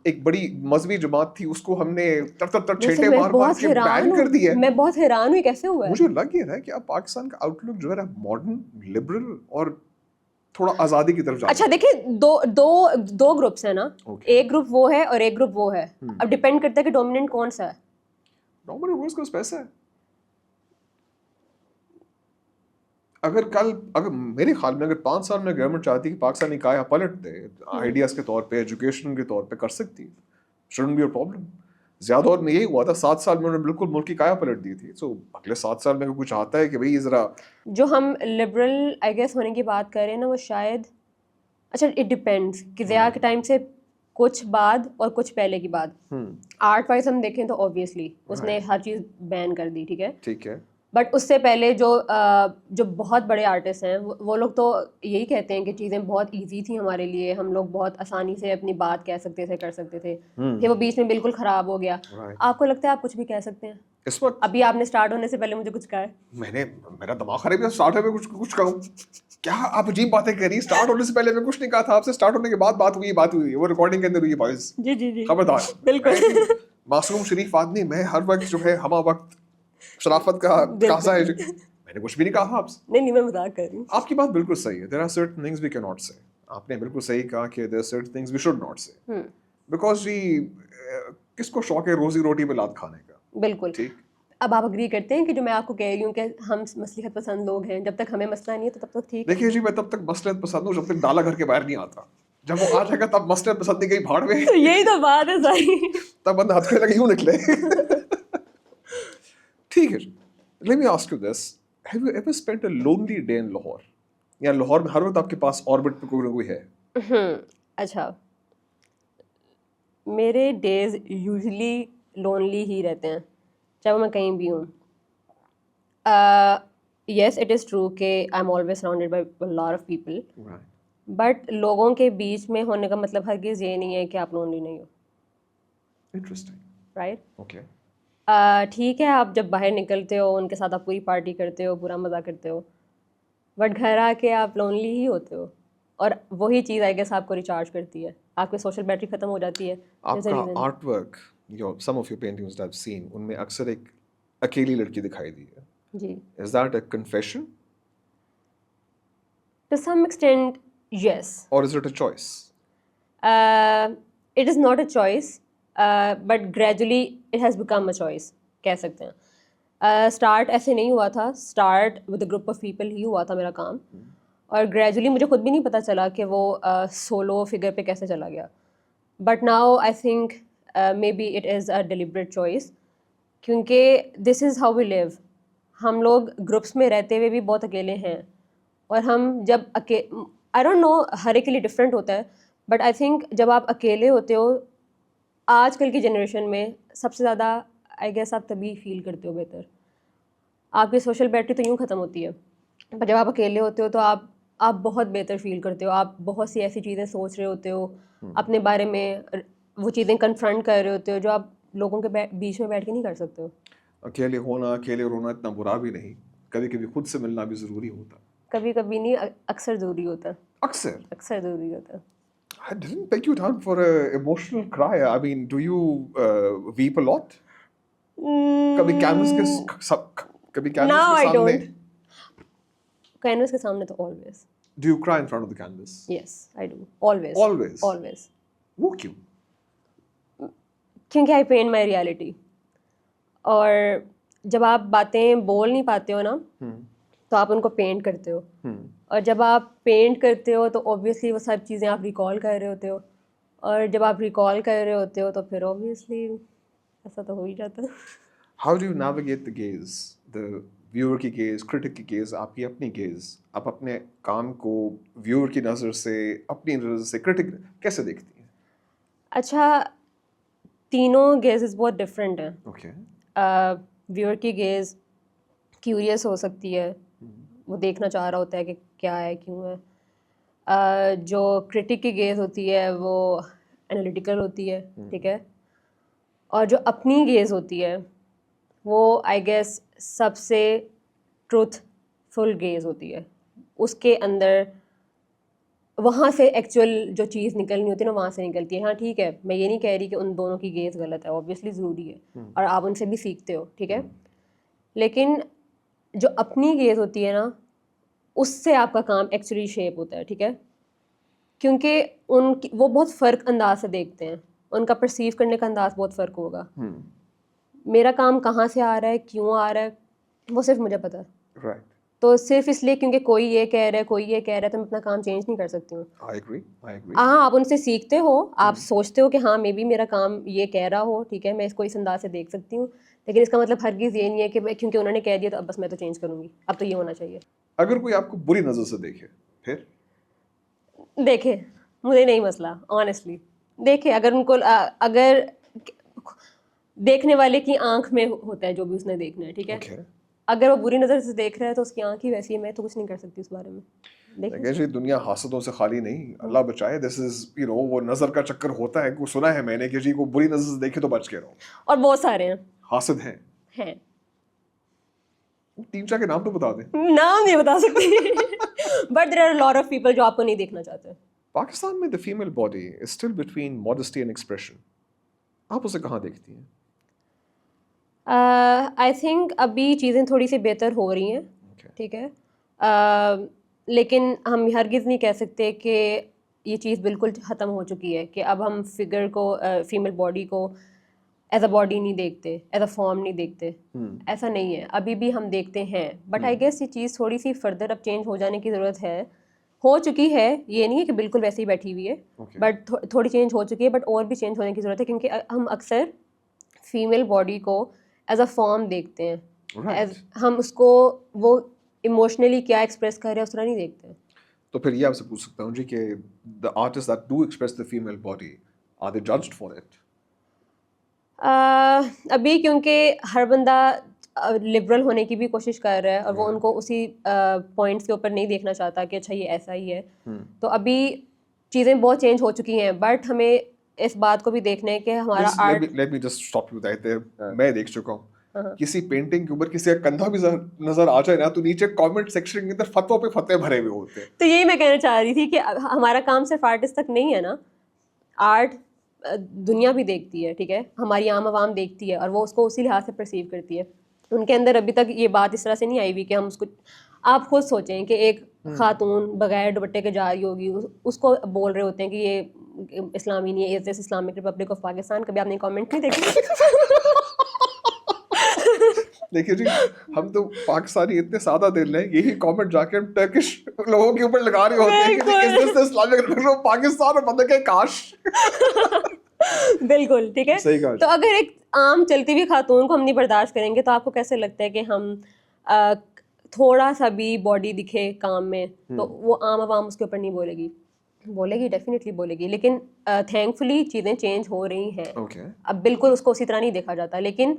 ایک بڑی مذہبی جماعت تھی اس کو ہم نے تر چھینٹے مار کے بین کر دیا. میں بہت حیران ہوئی کیسے ہوا ہے. مجھے لگ یہ رہا ہے کہ اب پاکستان کا آؤٹ لک جو ہے ماڈرن, لبرل اور تھوڑا آزادی کی طرف جاتا ہے. اچھا دیکھیں دو گروپس ہیں نا, ایک گروپ وہ ہے اور ایک گروپ وہ ہے. اب ڈپینڈ کرتا ہے کہ ڈومیننٹ کون سا ہے. ڈومیننٹ کون سا پیسہ ہے. اگر میرے خیال میں اگر 5 سال میں گورنمنٹ چاہتی کہ پاکستانی کایا پلٹ دے آئیڈیاز کے طور پہ, ایجوکیشن کے طور پہ, کر سکتی. شouldn't be a problem. زیادہ دور میں یہی ہوا تھا, 7 سال میں انہوں نے بالکل ملک کی کایا پلٹ دی تھی. سو اگلے 7 سال میں کچھ آتا ہے کہ بھئی ذرا جو ہم لبرل آئی گیس ہونے کی بات کر رہے ہیں نا, وہ شاید اچھا اٹ ڈپینڈس کہ ضیاء کے ٹائم سے کچھ بعد اور کچھ پہلے کی بات. آرٹ وائز ہم دیکھیں تو اوبیسلی اس نے ہر چیز بین کر دی, ٹھیک ہے. بٹ اس سے پہلے جو بہت بڑے آرٹسٹ ہیں وہ لوگ تو یہی کہتے ہیں کہ چیزیں بہت ایزی تھیں ہمارے لیے, ہم لوگ بہت آسانی سے اپنی بات کہہ سکتے تھے, کر سکتے تھے. پھر وہ بیچ میں بالکل خراب ہو گیا. آپ کو لگتا ہے آپ کچھ بھی کہہ سکتے ہیں اس وقت؟ ابھی آپ نے اسٹارٹ ہونے سے پہلے مجھے کچھ کہا ہے؟ میرا دماغ خراب ہے, اسٹارٹ ہونے میں کچھ کہوں کیا؟ آپ عجیب باتیں کر رہی ہیں. اسٹارٹ ہونے سے پہلے میں کچھ نہیں کہا تھا آپ سے, اسٹارٹ ہونے کے بعد بات ہوئی, وہ ریکارڈنگ کے اندر ہوئی بوائز. جی خبردار. بالکل معصوم شریف آدمی میں, ہر وقت جو ہے ہمہ وقت شرافت کا تقاضا ہے. میں نے کچھ بھی نہیں کہا آپ سے. نہیں میں مذاق کر رہی ہوں. آپ کی بات بالکل صحیح ہے. there are certain things we cannot say. آپ نے بالکل صحیح کہا کہ there are certain things we should not say. because جی کس کو شوق ہے روزی روٹی پہ لات کھانے کا. بالکل. اب آپ اگری کرتے ہیں کہ جو میں آپ کو کہہ رہی ہوں کہ ہم مصلحت پسند لوگ ہیں, جب تک ہمیں مسئلہ نہیں ہے تو تب تک ٹھیک ہے. دیکھیے جی, میں تب تک مصلحت پسند ہوں جب تک ڈالا گھر کے باہر نہیں آتا. جب وہ آ جائے گا تب مسٹر پسند نہیں گئی بھاڑ میں. یہی تو بات ہے ساری. تب بندہ ہاتھ کھلے لگے یوں نکلے. ٹھیک ہے. Let me ask you this. Have you ever spent a lonely day in Lahore? یا لاہور میں ہر وقت آپ کے پاس آربٹ پہ کوئی نہ کوئی ہے؟ اچھا, میرے ڈیز یوزلی لونلی ہی رہتے ہیں چاہے وہ میں کہیں بھی ہوں. یس اٹ از ٹرو کہ I am always surrounded by lot of people, but لوگوں کے بیچ میں ہونے کا مطلب ہرگز یہ نہیں ہے کہ آپ لونلی نہیں ہو. انٹرسٹنگ. رائٹ. اوکے. ٹھیک ہے, آپ جب باہر نکلتے ہو ان کے ساتھ آپ پوری پارٹی کرتے ہو, پورا مزہ کرتے ہو, بٹ گھر آ کے آپ لونلی ہی ہوتے ہو. اور وہی چیز آئی گیس آپ کو ریچارج کرتی ہے, آپ کی سوشل بیٹری ختم ہو جاتی ہے. آپ کا artwork, some of your paintings I have seen, ان میں اکثر ایک اکیلی لڑکی دکھائی دی ہے. جی. Is that a confession? To some extent, yes. Or is it a choice? It is not a choice, but gradually it has become a choice. کہہ سکتے ہیں. اسٹارٹ ایسے نہیں ہوا تھا, start with a group of people ہی ہوا تھا میرا کام, اور گریجولی مجھے خود بھی نہیں پتہ چلا کہ وہ سولو فگر پہ کیسے چلا گیا. But now I think maybe it is a deliberate choice, کیونکہ دس از ہاؤ وی لیو. ہم لوگ گروپس میں رہتے ہوئے بھی بہت اکیلے ہیں, اور ہم جب آئی ڈونٹ نو, ہر ایک کے لیے ڈفرینٹ ہوتا ہے, بٹ آئی تھنک جب آپ اکیلے ہوتے ہو آج کل کی جنریشن میں سب سے زیادہ آئی گیس آپ تبھی فیل کرتے ہو بہتر. آپ کی سوشل بیٹری تو یوں ختم ہوتی ہے, پر جب آپ اکیلے ہوتے ہو تو آپ بہت بہتر فیل کرتے ہو. آپ بہت سی ایسی چیزیں سوچ رہے ہوتے ہو اپنے بارے میں, وہ چیزیں کنفرنٹ کر رہے ہوتے ہو جو آپ لوگوں کے بیچ میں بیٹھ کے نہیں کر سکتے ہو. اکیلے ہونا, اکیلے رونا اتنا برا بھی نہیں, کبھی کبھی خود سے ملنا بھی ضروری ہوتا. کبھی کبھی نہیں, اکثر ضروری ہوتا ہے. اکثر ضروری ہوتا ہے. I didn't peg you down for an emotional cry. I mean, do you weep a lot? کبھی کینوس کے سامنے. کینوس کے سامنے تو always. Do you cry in front of the canvas? Yes, I do. Always. وہ کیوں؟ کیونکہ I paint my reality. اور جب آپ باتیں بول نہیں پاتے ہو نا, تو آپ ان کو پینٹ کرتے ہو, اور جب آپ پینٹ کرتے ہو تو اوبویسلی وہ سب چیزیں آپ ریکال کر رہے ہوتے ہو, اور جب آپ ریکال کر رہے ہوتے ہو تو پھر اوبویسلی ایسا تو ہو ہی جاتا ہے. How do you navigate the gaze, the viewer کی gaze, critic کی gaze, آپ کی اپنی gaze, آپ اپنے کام کو viewer کی نظر سے, اپنی نظر سے, critic کیسے دیکھتی ہیں؟ اچھا, تینوں گیزز بہت ڈفرینٹ ہیں. اوکے. ویور کی گیز کیوریس ہو سکتی ہے, وہ دیکھنا چاہ رہا ہوتا ہے کہ کیا ہے, کیوں ہے. جو کرٹک کی گیز ہوتی ہے وہ انالیٹیکل ہوتی ہے, ٹھیک ہے. اور جو اپنی گیز ہوتی ہے وہ آئی گیس سب سے ٹروتھ فل گیز ہوتی ہے. اس کے اندر وہاں سے ایکچوئل جو چیز نکلنی ہوتی ہے نا وہاں سے نکلتی ہے. ہاں ٹھیک ہے, میں یہ نہیں کہہ رہی کہ ان دونوں کی گیز غلط ہے, اوبویسلی ضروری ہے اور آپ ان سے بھی سیکھتے ہو, ٹھیک ہے. لیکن جو اپنی گیز ہوتی ہے نا, اس سے آپ کا کام ایکچولی شیپ ہوتا ہے, ٹھیک ہے. کیونکہ وہ بہت فرق انداز سے دیکھتے ہیں, ان کا پرسیو کرنے کا انداز بہت فرق ہوگا. میرا کام کہاں سے آ رہا ہے, کیوں آ رہا ہے, وہ صرف مجھے پتہ ہے. تو صرف اس لیے کیونکہ کوئی یہ کہہ رہا ہے, کوئی یہ کہہ رہا ہے, تو میں اپنا کام چینج نہیں کر سکتی ہوں. ہاں, آپ ان سے سیکھتے ہو, آپ سوچتے ہو کہ ہاں مے بی میرا کام یہ کہہ رہا ہو, ٹھیک ہے, میں اس کو اس انداز سے دیکھ سکتی ہوں, لیکن اس کا مطلب ہرگز یہ نہیں ہے کہ کیونکہ انہوں نے کہہ دیا تو اب بس میں تو چینج کروں گی, اب تو یہ ہونا چاہیے. اگر کوئی آپ کو بری نظر سے دیکھے پھر دیکھے, مجھے نہیں مسئلہ, آنیسٹلی دیکھے. اگر ان کو اگر دیکھنے والے کی آنکھ میں ہوتا ہے جو بھی اس نے دیکھنا ہے, ٹھیک ہے. اگر وہ بری نظر سے دیکھ رہا ہے تو اس کی آنکھ ہی ویسی ہے, میں تو کچھ نہیں کر سکتی اس بارے میں. دیکھیں دنیا حاسدوں سے خالی نہیں, اللہ بچائے. دس از وہ نظر کا چکر ہوتا ہے, سنا ہے میں نے کہ جی کو بری نظر سے دیکھے تو بچ کے رہو. اور بہت سارے ہیں حاسد ہیں. 3-4 کے نام تو بتا دیں. نام نہیں بتا سکتی, but there are lot of people جو آپ کو نہیں دیکھنا چاہتے. پاکستان میں the female body is still between modesty and expression. آپ اسے کہاں دیکھتی ہیں؟ آئی تھنک ابھی چیزیں تھوڑی سی بہتر ہو رہی ہیں, ٹھیک ہے. لیکن ہم ہرگز نہیں کہہ سکتے کہ یہ چیز بالکل ختم ہو چکی ہے, کہ اب ہم فگر کو, فیمیل باڈی کو ایز اے باڈی نہیں دیکھتے, ایز اے فارم نہیں دیکھتے. ایسا نہیں ہے, ابھی بھی ہم دیکھتے ہیں, بٹ آئی گیس یہ چیز تھوڑی سی فردر اب چینج ہو جانے کی ضرورت ہے. ہو چکی ہے, یہ نہیں ہے کہ بالکل ویسے ہی بیٹھی ہوئی ہے, بٹ تھوڑی چینج ہو چکی ہے, بٹ اور بھی چینج ہونے کی ضرورت ہے, کیونکہ ہم اکثر فیمیل باڈی کو ایز اے فارم دیکھتے ہیں, ہم اس کو وہ ایموشنلی کیا ایکسپریس کر رہے ہیں اس طرح نہیں دیکھتے ہیں. تو پھر یہ آپ سے پوچھ سکتا ہوں جی کہ the artists that do express the female body, are they judged for it? ابھی کیونکہ ہر بندہ لبرل ہونے کی بھی کوشش کر رہا ہے, اور وہ ان کو اسی پوائنٹس کے اوپر نہیں دیکھنا چاہتا کہ اچھا یہ ایسا ہی ہے, تو ابھی چیزیں بہت چینج ہو چکی ہیں, بٹ ہمیں اس بات کو بھی دیکھنا ہے کہ ہمارا art. Let me just stop you right there. میں دیکھ چکا ہوں کسی پینٹنگ کے اوپر کسی کا کندھا بھی نظر آ جائے نا تو نیچے کامنٹ سیکشن کے اندر فتووں پہ فتوے بھرے ہوئے ہوتے ہیں. تو یہی میں کہنا چاہ رہی تھی کہ ہمارا کام صرف آرٹسٹ تک نہیں ہے نا, آرٹ دنیا بھی دیکھتی ہے, ٹھیک ہے, ہماری عام عوام دیکھتی ہے, اور وہ اس کو اسی لحاظ سے پرسیو کرتی ہے. ان کے اندر ابھی تک یہ بات اس طرح سے نہیں آئی ہوئی کہ ہم اس کو, آپ خود سوچیں کہ ایک خاتون بغیر دوپٹے کے جا رہی ہوگی, اس کو بول رہے ہوتے ہیں کہ یہ اسلامی نہیں ہے, از this Islamic republic of Pakistan. کبھی آپ نے کامنٹ نہیں دیکھے؟ دیکھیے جی, ہم تو پاکستانی اتنے سادہ دل ہیں, یہی کامنٹ جا کے ہم ٹرکش لوگوں کے اوپر لگا رہے ہوتے ہیں کہ اس this Islamic republic of Pakistan, اور بندہ کہ کاش. بالکل ٹھیک ہے. تو اگر ایک عام چلتی ہوئی خاتون کو ہم نہیں برداشت کریں گے, تو آپ کو کیسے لگتا ہے کہ ہم تھوڑا سا بھی باڈی دکھے کام میں تو وہ عام عوام اس کے اوپر نہیں بولے گی؟ بولے گی, ڈیفینیٹلی بولے گی, لیکن تھینک فلی چیزیں چینج ہو رہی ہیں. اب بالکل اس کو اسی طرح نہیں دیکھا جاتا, لیکن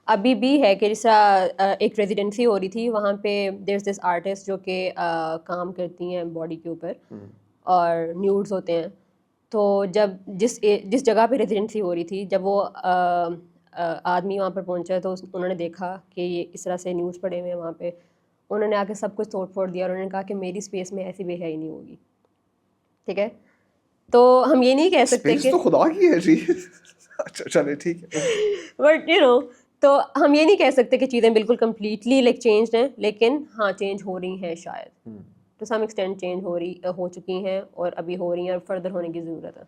ابھی بھی ہے کہ جیسا ایک ریزیڈنسی ہو رہی تھی, وہاں پہ دیر از دس آرٹسٹ جو کہ کام کرتی ہیں باڈی کے اوپر اور نیوڈز ہوتے ہیں. تو جب جس جگہ پہ ریزیڈنسی ہو رہی تھی, جب وہ آدمی وہاں پر پہنچا تو انہوں نے دیکھا کہ یہ اس طرح سے نیوز پڑے ہوئے ہیں وہاں پہ, انہوں نے آ کے سب کچھ توڑ پھوڑ دیا, اور انہوں نے کہا کہ میری اسپیس میں ایسی بے حیائی نہیں ہوگی. ٹھیک ہے, تو ہم یہ نہیں کہہ سکتے کہ تو خدا کی ہے جی. اچھا چلے ٹھیک ہے, بٹ یو نو, تو ہم یہ نہیں کہہ سکتے کہ چیزیں بالکل کمپلیٹلی لائک چینج ہیں, لیکن ہاں چینج ہو رہی ہیں, شاید ٹو سم ایکسٹینٹ چینج ہو چکی ہیں, اور ابھی ہو رہی ہیں, اور فردر ہونے کی ضرورت ہے.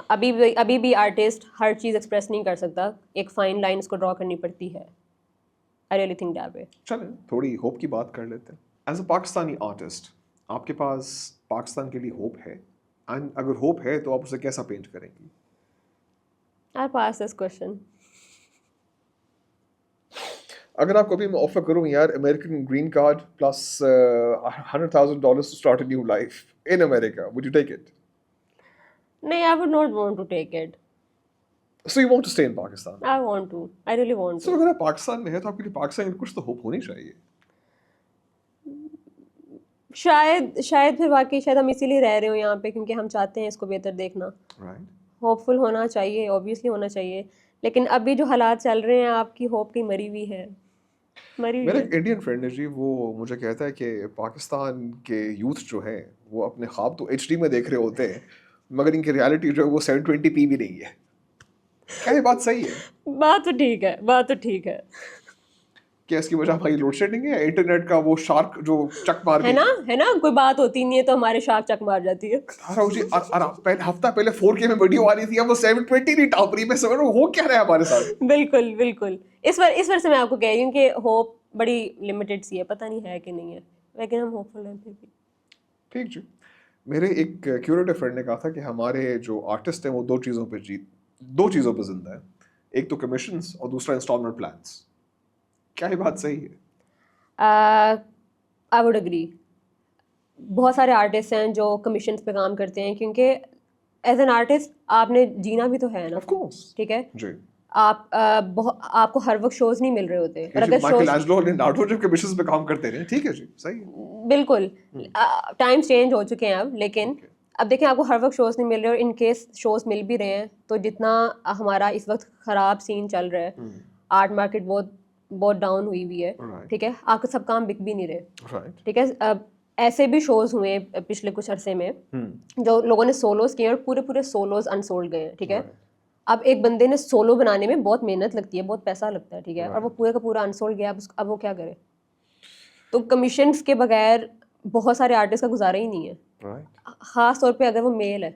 ابھی بھی آرٹسٹ ہر چیز ایکسپریس نہیں کر سکتا, ایک فائن لائن اس کو ڈرا کرنی پڑتی ہے. I really think that way. چلیں تھوڑی ہوپ کی بات کر لیتے ہیں. ایز اے پاکستانی آرٹسٹ آپ کے پاس پاکستان کے لیے ہوپ ہے, اینڈ اگر ہوپ ہے تو آپ اسے کیسا پینٹ کریں گی؟ I'll pass this question. اگر آپ کو بھی میں آفر کروں یار American green card plus $100,000 to start a new life in America, would you take it? No, I would not want to take it. So you want to stay in Pakistan? I want to. I really want to. So اگر آپ پاکستان میں ہیں تو آپ کے لیے پاکستان میں کچھ تو ہوپ ہونی چاہیے. شاید پھر واقعی شاید ہم اسی لیے رہ رہے ہوں یہاں پہ, کیونکہ ہم چاہتے ہیں اس کو بہتر دیکھنا. ہوپ فل ہونا چاہیے, اوبیسلی ہونا چاہیے, لیکن ابھی جو حالات چل رہے ہیں آپ کی ہوپ کی مری ہوئی ہے. میرا ایک انڈین فرینڈ ہے جی, وہ مجھے کہتا ہے کہ پاکستان کے یوتھ جو ہیں وہ اپنے خواب تو HD میں دیکھ رہے ہوتے ہیں, مگر ان کی ریالٹی جو ہے وہ 720p بھی نہیں ہے. کیا یہ بات صحیح ہے؟ بات تو ٹھیک ہے, بات تو ٹھیک ہے. کیا اس کی وجہ ہماری لوڈ شیڈنگ ہے, انٹرنیٹ کا وہ شارک جو چک مار ہے نا, کوئی بات ہوتی نہیں ہے تو ہمارے شارک چک مار جاتی ہے. ہفتہ پہلے 4K میں ویڈیو آ رہی تھی, اب وہ 720 نہیں ٹاپ رہی. میں سمجھ رہا ہوں ہو کیا رہا ہے ہمارے ساتھ. بالکل بالکل, اس وجہ سے میں آپ کو کہہ رہی ہوں کہ ہوپ بڑی لمیٹڈ سی ہے, پتہ نہیں ہے کہ نہیں ہے, لیکن ہم ہوپ فل ہیں پھر بھی. ٹھیک جی. میرے ایک کیوریٹو فرینڈ نے کہا تھا کہ ہمارے جو آرٹسٹ ہیں وہ دو چیزوں پہ زندہ ہیں, ایک تو کمیشنز اور دوسرا انسٹالمنٹ پلانس. کیا یہ بات صحیح ہے؟ I would agree. بہت سارے آرٹسٹ ہیں جو کمیشنز پہ کام کرتے ہیں, کیونکہ ایز این آرٹسٹ آپ نے جینا بھی تو ہے نا. ٹھیک ہے جی, آپ کو ہر وقت شوز نہیں مل رہے ہوتے, اور اگر مائیکل اینجلو لیونارڈو جب کمیشنز پہ کام کرتے رہے. ٹھیک ہے جی, صحیح ہے, بالکل. ٹائم چینج ہو چکے ہیں اب, لیکن اب دیکھیں آپ کو ہر وقت شوز نہیں مل رہے, اور ان کیس شوز مل بھی رہے ہیں تو جتنا ہمارا اس وقت خراب سین چل رہا ہے, آرٹ مارکیٹ بہت ڈاؤن ہوئی ہے. ٹھیک ہے, آپ کے سب کام بک بھی نہیں رہے. ٹھیک ہے, ایسے بھی شوز ہوئے پچھلے کچھ عرصے میں جو لوگوں نے سولوز کیے, اور پورے سولوز انسولڈ گئے ہیں. ٹھیک ہے, اب ایک بندے نے سولو بنانے میں بہت محنت لگتی ہے, بہت پیسہ لگتا ہے. ٹھیک ہے, اور وہ پورے کا پورا انسولڈ گیا, اب وہ کیا کرے. تو کمیشنز کے بغیر بہت سارے آرٹسٹ کا گزارا ہی نہیں ہے, خاص طور پہ اگر وہ میل ہے.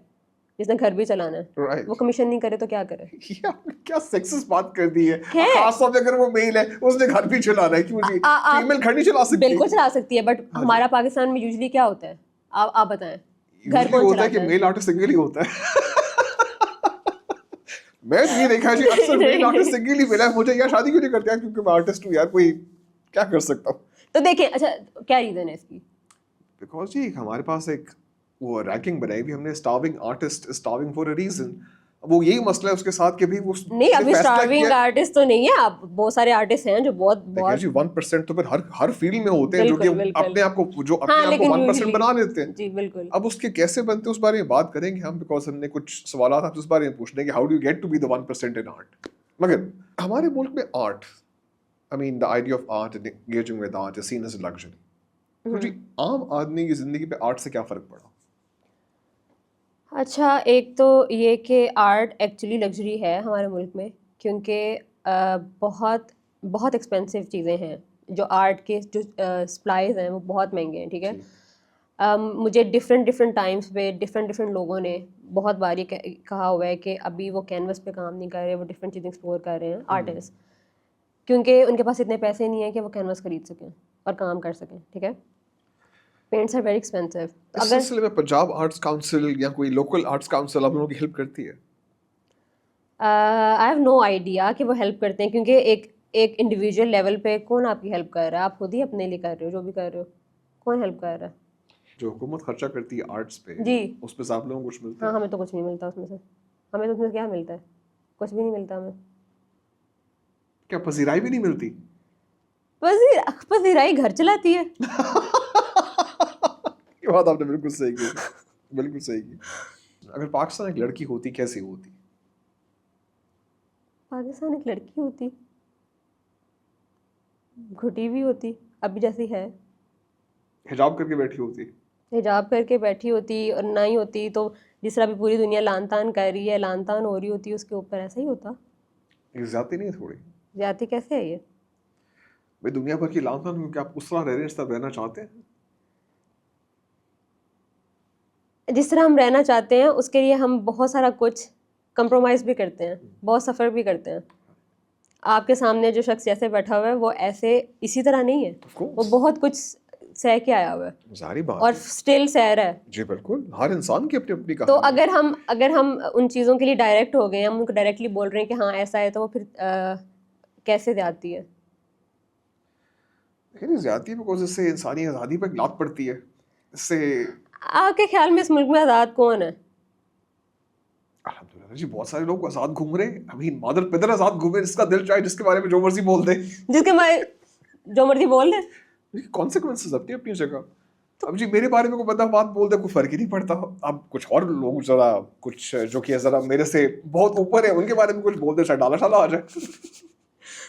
جس نے گھر بھی چلانا ہے, Right. وہ کمیشن نہیں کرے تو کیا کرے؟ یہ آپ نے کیا سیکسسٹ بات کر دی ہے, خاص طور پہ اگر وہ میل ہے اس نے گھر بھی چلانا ہے, کیوں جی فیمیل گھر نہیں چلا سکتی؟ بالکل چلا سکتی ہے, بٹ ہمارا پاکستان میں یوزلی کیا ہوتا ہے, آپ بتائیں, گھر کون ہوتا ہے چلاتا کہ میل آرٹسٹ سنگل ہی ہوتا ہے. میں تو یہ دیکھا جی اکثر میل آرٹسٹ سنگل ہی ملا ہے مجھے, یا شادی کیوں نہیں کرتے ہیں کیونکہ میں آرٹسٹ ہوں یار, کوئی کیا کر سکتا ہوں. تو دیکھیں اچھا کیا ریزن ہے اس کی؟ بیکاز جی ہمارے پاس ایک وہ رینکنگ بنائی ہوئی ہم نے, starving artist starving for a reason. وہ یہی مسئلہ ہے اس کے ساتھ کہ بھی وہ نہیں, ابھی اسٹارونگ آرٹسٹ تو نہیں ہے, آپ بہت سارے آرٹسٹ ہیں جو بہت جی 1% تو پھر ہر فیلڈ میں ہوتے ہیں جو کہ اپنے آپ کو 1% بنا لیتے ہیں. جی بالکل. اب اس کے کیسے بنتے ہیں اس بارے میں بات کریں گے ہم, بیکاز ہم نے کچھ سوالات آپ سے اس بارے میں پوچھنے کہ how do you get to be the 1% in art. مگر ہمارے ملک میں art, I mean the idea of art and engaging with art is seen as a luxury. تو جی عام آدمی کی زندگی پہ آرٹ سے کیا فرق پڑا؟ اچھا, ایک تو یہ کہ آرٹ ایکچولی لگژری ہے ہمارے ملک میں, کیونکہ بہت بہت ایکسپینسو چیزیں ہیں جو آرٹ کے جو سپلائز ہیں وہ بہت مہنگے ہیں, ٹھیک ہے. مجھے ڈفرینٹ ٹائمس پہ ڈفرینٹ لوگوں نے بہت بار یہ کہا ہوا ہے کہ ابھی وہ کینوس پہ کام نہیں کر رہے, وہ ڈفرینٹ چیزیں ایکسپلور کر رہے ہیں آرٹسٹ, کیونکہ ان کے پاس اتنے پیسے نہیں ہیں کہ وہ کینوس خرید سکیں اور کام کر سکیں, ٹھیک ہے. Paints are very expensive. اس سلسلے میں پنجاب آرٹس کاؤنسل یا کوئی لوکل آرٹس کاؤنسل آپ لوگوں کی ہیلپ کرتی ہے؟ آئی ہیو نو آئیڈیا کہ وہ ہیلپ کرتے ہیں, کیونکہ ایک انڈیویجول لیول پہ کون آپ کی ہیلپ کر رہا ہے, آپ خود ہی اپنے لیے کر رہے ہو جو بھی کر رہے ہو, کون ہیلپ کر رہا ہے؟ جو حکومت خرچہ کرتی ہے آرٹس پہ, جی اس پہ آپ لوگوں کو کچھ ملتا ہے؟ ہاں, ہمیں تو کچھ نہیں ملتا اس میں سے. ہمیں تو اس میں کیا ملتا ہے, کچھ بھی نہیں ملتا ہمیں. کیا پذیرائی بھی نہیں ملتی؟ پذیرائی گھر چلاتی ہے. یہ بات آپ نے بالکل صحیح کی, بالکل صحیح کی. اگر پاکستان ایک لڑکی ہوتی کیسی ہوتی؟ پاکستان ایک لڑکی ہوتی گھٹی ہوئی ہوتی, ابھی جیسی ہے. حجاب کر کے بیٹھی ہوتی؟ حجاب کر کے بیٹھی ہوتی, اور نہ ہی ہوتی تو جس طرح بھی پوری دنیا لان تان کر رہی ہے, لان تان ہو رہی ہوتی اس کے اوپر, ایسا ہی ہوتا. یہ زیادتی نہیں ہے تھوڑی؟ زیادتی کیسے ہے یہ بھائی, دنیا بھر کی لان تان کیا آپ اس طرح رہ رہے ہیں جس طرح رہنا چاہتے ہیں؟ جس طرح ہم رہنا چاہتے ہیں اس کے لیے ہم بہت سارا کچھ کمپرومائز بھی کرتے ہیں, بہت سفر بھی کرتے ہیں. آپ کے سامنے جو شخص جیسے بیٹھا ہوا ہے وہ ایسے اسی طرح نہیں ہے, وہ بہت کچھ سہ کے آیا ہوا ہے, ظاہری بات, اور اسٹل سہ رہا ہے. جی بالکل, ہر انسان کی اپنی اپنی کہانی. تو اگر ہم ان چیزوں کے لیے ڈائریکٹ ہو گئے, ہم ان کو ڈائریکٹلی بول رہے ہیں کہ ہاں ایسا ہے, تو وہ پھر کیسے زیادتی ہے؟ لیکن زیادتی بیکاز اس سے انسانی آزادی پہ لات پڑتی ہے. اس سے آپ کے خیال میں اس ملک میں آزاد کون ہے؟ الحمدللہ جی بہت سارے لوگ آزاد گھوم رہے ہیں. ابھی مادر پدر آزاد گھومے, جس کا دل چاہے جس کے بارے میں جو مرضی بول دے, جس کے میں جو مرضی بول دے. کانسیکوینسز اپنی اپنی جگہ. اب جی میرے بارے میں کوئی بندہ بات بول دے, کوئی فرق ہی نہیں پڑتا. اب کچھ اور لوگ ذرا کچھ جو کہ ذرا میرے سے بہت اوپر ہے, ان کے بارے میں کچھ بول دے, شاید ڈالا شالا آ جائے.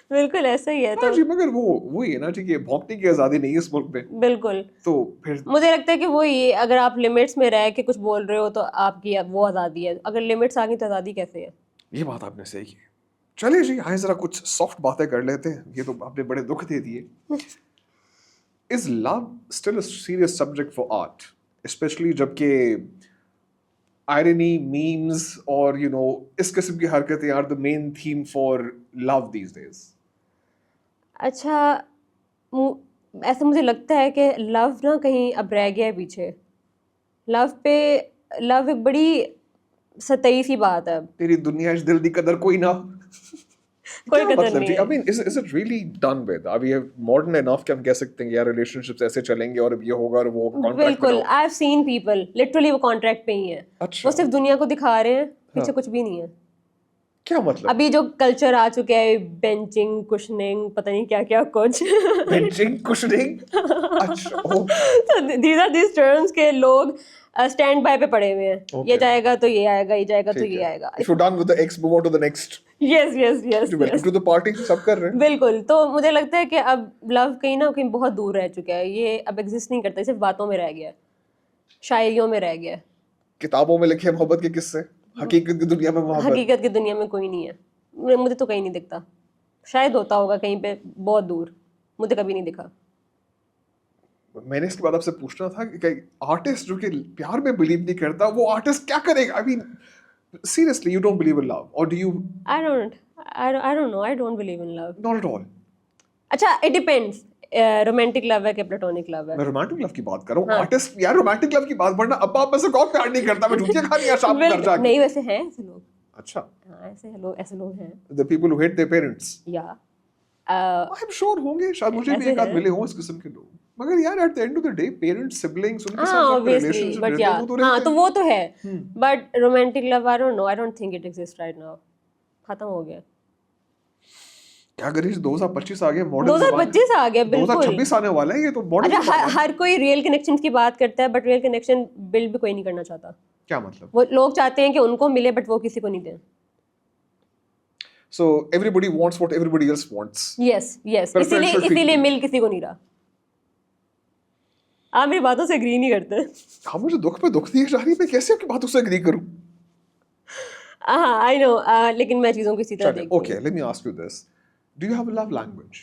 بالکل ایسا ہی ہے. تو جی مگر وہی ہے نا جی کہ بھونکنے کی آزادی نہیں ہے اس ملک میں. بالکل. تو پھر مجھے لگتا ہے کہ وہی, اگر آپ لمٹس میں رہ کے کچھ بول رہے ہو تو آپ کی وہ آزادی ہے, اگر لمٹس آ گئی تو آزادی کیسے ہے؟ یہ بات آپ نے صحیح کی. چلے جی آئے ذرا کچھ سافٹ باتیں کر لیتے ہیں, یہ تو آپ نے بڑے دکھ دے دیے. Is love still a serious subject for art, especially جب کہ irony, memes اور اس قسم کی حرکتیں are the main theme for love these days? اچھا, ایسا مجھے لگتا ہے کہ لو نا کہیں اب رہ گیا ہے پیچھے. لو ایک بڑی سطحی سی بات ہے. تیری دنیا دل دی قدر کوئی نہ, کوئی قدر نہیں ہے. I mean, is it really done with? Are we modern enough کہ ہم کہہ سکتے ہیں کہ یار ریلیشن شپس ایسے چلیں گے اور اب یہ ہوگا اور وہ کانٹریکٹ. بالکل, I have seen people literally وہ کانٹریکٹ پہ ہی ہیں, وہ صرف دنیا کو دکھا رہے ہیں, پیچھے کچھ بھی نہیں ہے. کیا مطلب؟ ابھی جو کلچر آ چکا ہے, بینچنگ, کشننگ, پتہ نہیں کیا کیا کچھ. بینچنگ, کشننگ, دیز آر دیز ٹرمس کے لوگ اسٹینڈ بائی پہ پڑے ہوئے ہیں, یہ جائے گا تو یہ آئے گا, یہ جائے گا تو یہ آئے گا. If you're done with the X, move on to the next. Yes. Welcome to the party, سب کر رہے ہیں. بالکل. تو مجھے لگتا ہے کہ اب لو کہیں نہ کہیں بہت دور رہ چکا ہے, یہ اب ایگزسٹ نہیں کرتا, صرف باتوں میں رہ گیا, شاعریوں میں رہ گیا. کتابوں میں لکھے محبت کے قصے, حقیقت کی دنیا میں محبت, حقیقت کی دنیا میں کوئی نہیں ہے. مجھے تو کہیں نہیں دکھتا, شاید ہوتا ہوگا کہیں پہ بہت دور, مجھے کبھی نہیں دکھا. میں نے اس کے بعد آپ سے پوچھنا تھا کہ آرٹسٹ جو کہ پیار میں بلیو نہیں کرتا وہ آرٹسٹ کیا کرے گا. I mean seriously you don't believe in love or do you? I don't know. I don't believe in love. Not at all. اچھا it depends. رومانٹک لو ہے کہ پلیٹونک لو ہے. میں رومانٹک لو کی بات کر رہا ہوں. آرٹسٹ یار رومانٹک لو کی بات ورنہ ابا میں سے کون پیار نہیں کرتا. میں جھوٹیاں کھا لیا شام کو گھر جا کے. نہیں ویسے ہیں ایسے لوگ. اچھا ہاں ایسے لوگ ہیں. the people who hate their parents. Yeah. I'm sure ہوں گے شاید مجھے بھی ایک آدھ ملے ہوں اس قسم کے لوگ. مگر یار at the end of the day parents siblings ان کے ساتھ relationship but yeah ہاں تو وہ تو ہے. But romantic love I don't know. I don't think it exists right now. ختم ہو گیا. کیا کریں 2025 آ گیا. 2025 آ گیا بالکل. 2026 آنے والا ہے یہ تو ماڈرن. اچھا ہر کوئی ریئل کنیکشن کی بات کرتا ہے بٹ ریئل کنیکشن بلڈ بھی کوئی نہیں کرنا چاہتا. کیا مطلب؟ وہ لوگ چاہتے ہیں کہ ان کو ملے بٹ وہ کسی کو نہیں دیں. So everybody wants what everybody else wants. Yes. اسی لیے مل کسی کو نہیں رہا. آپ میری باتوں سے اگری نہیں کرتے. ہاں مجھے دکھ پہ دکھ دیے جا رہی ہے. میں کیسے آپ کی باتوں سے اگری کروں؟ ہاں آئی نو لیکن میں چیزوں کو اسی طرح دیکھتی ہوں. Okay, let me ask you this. Do you have a love language?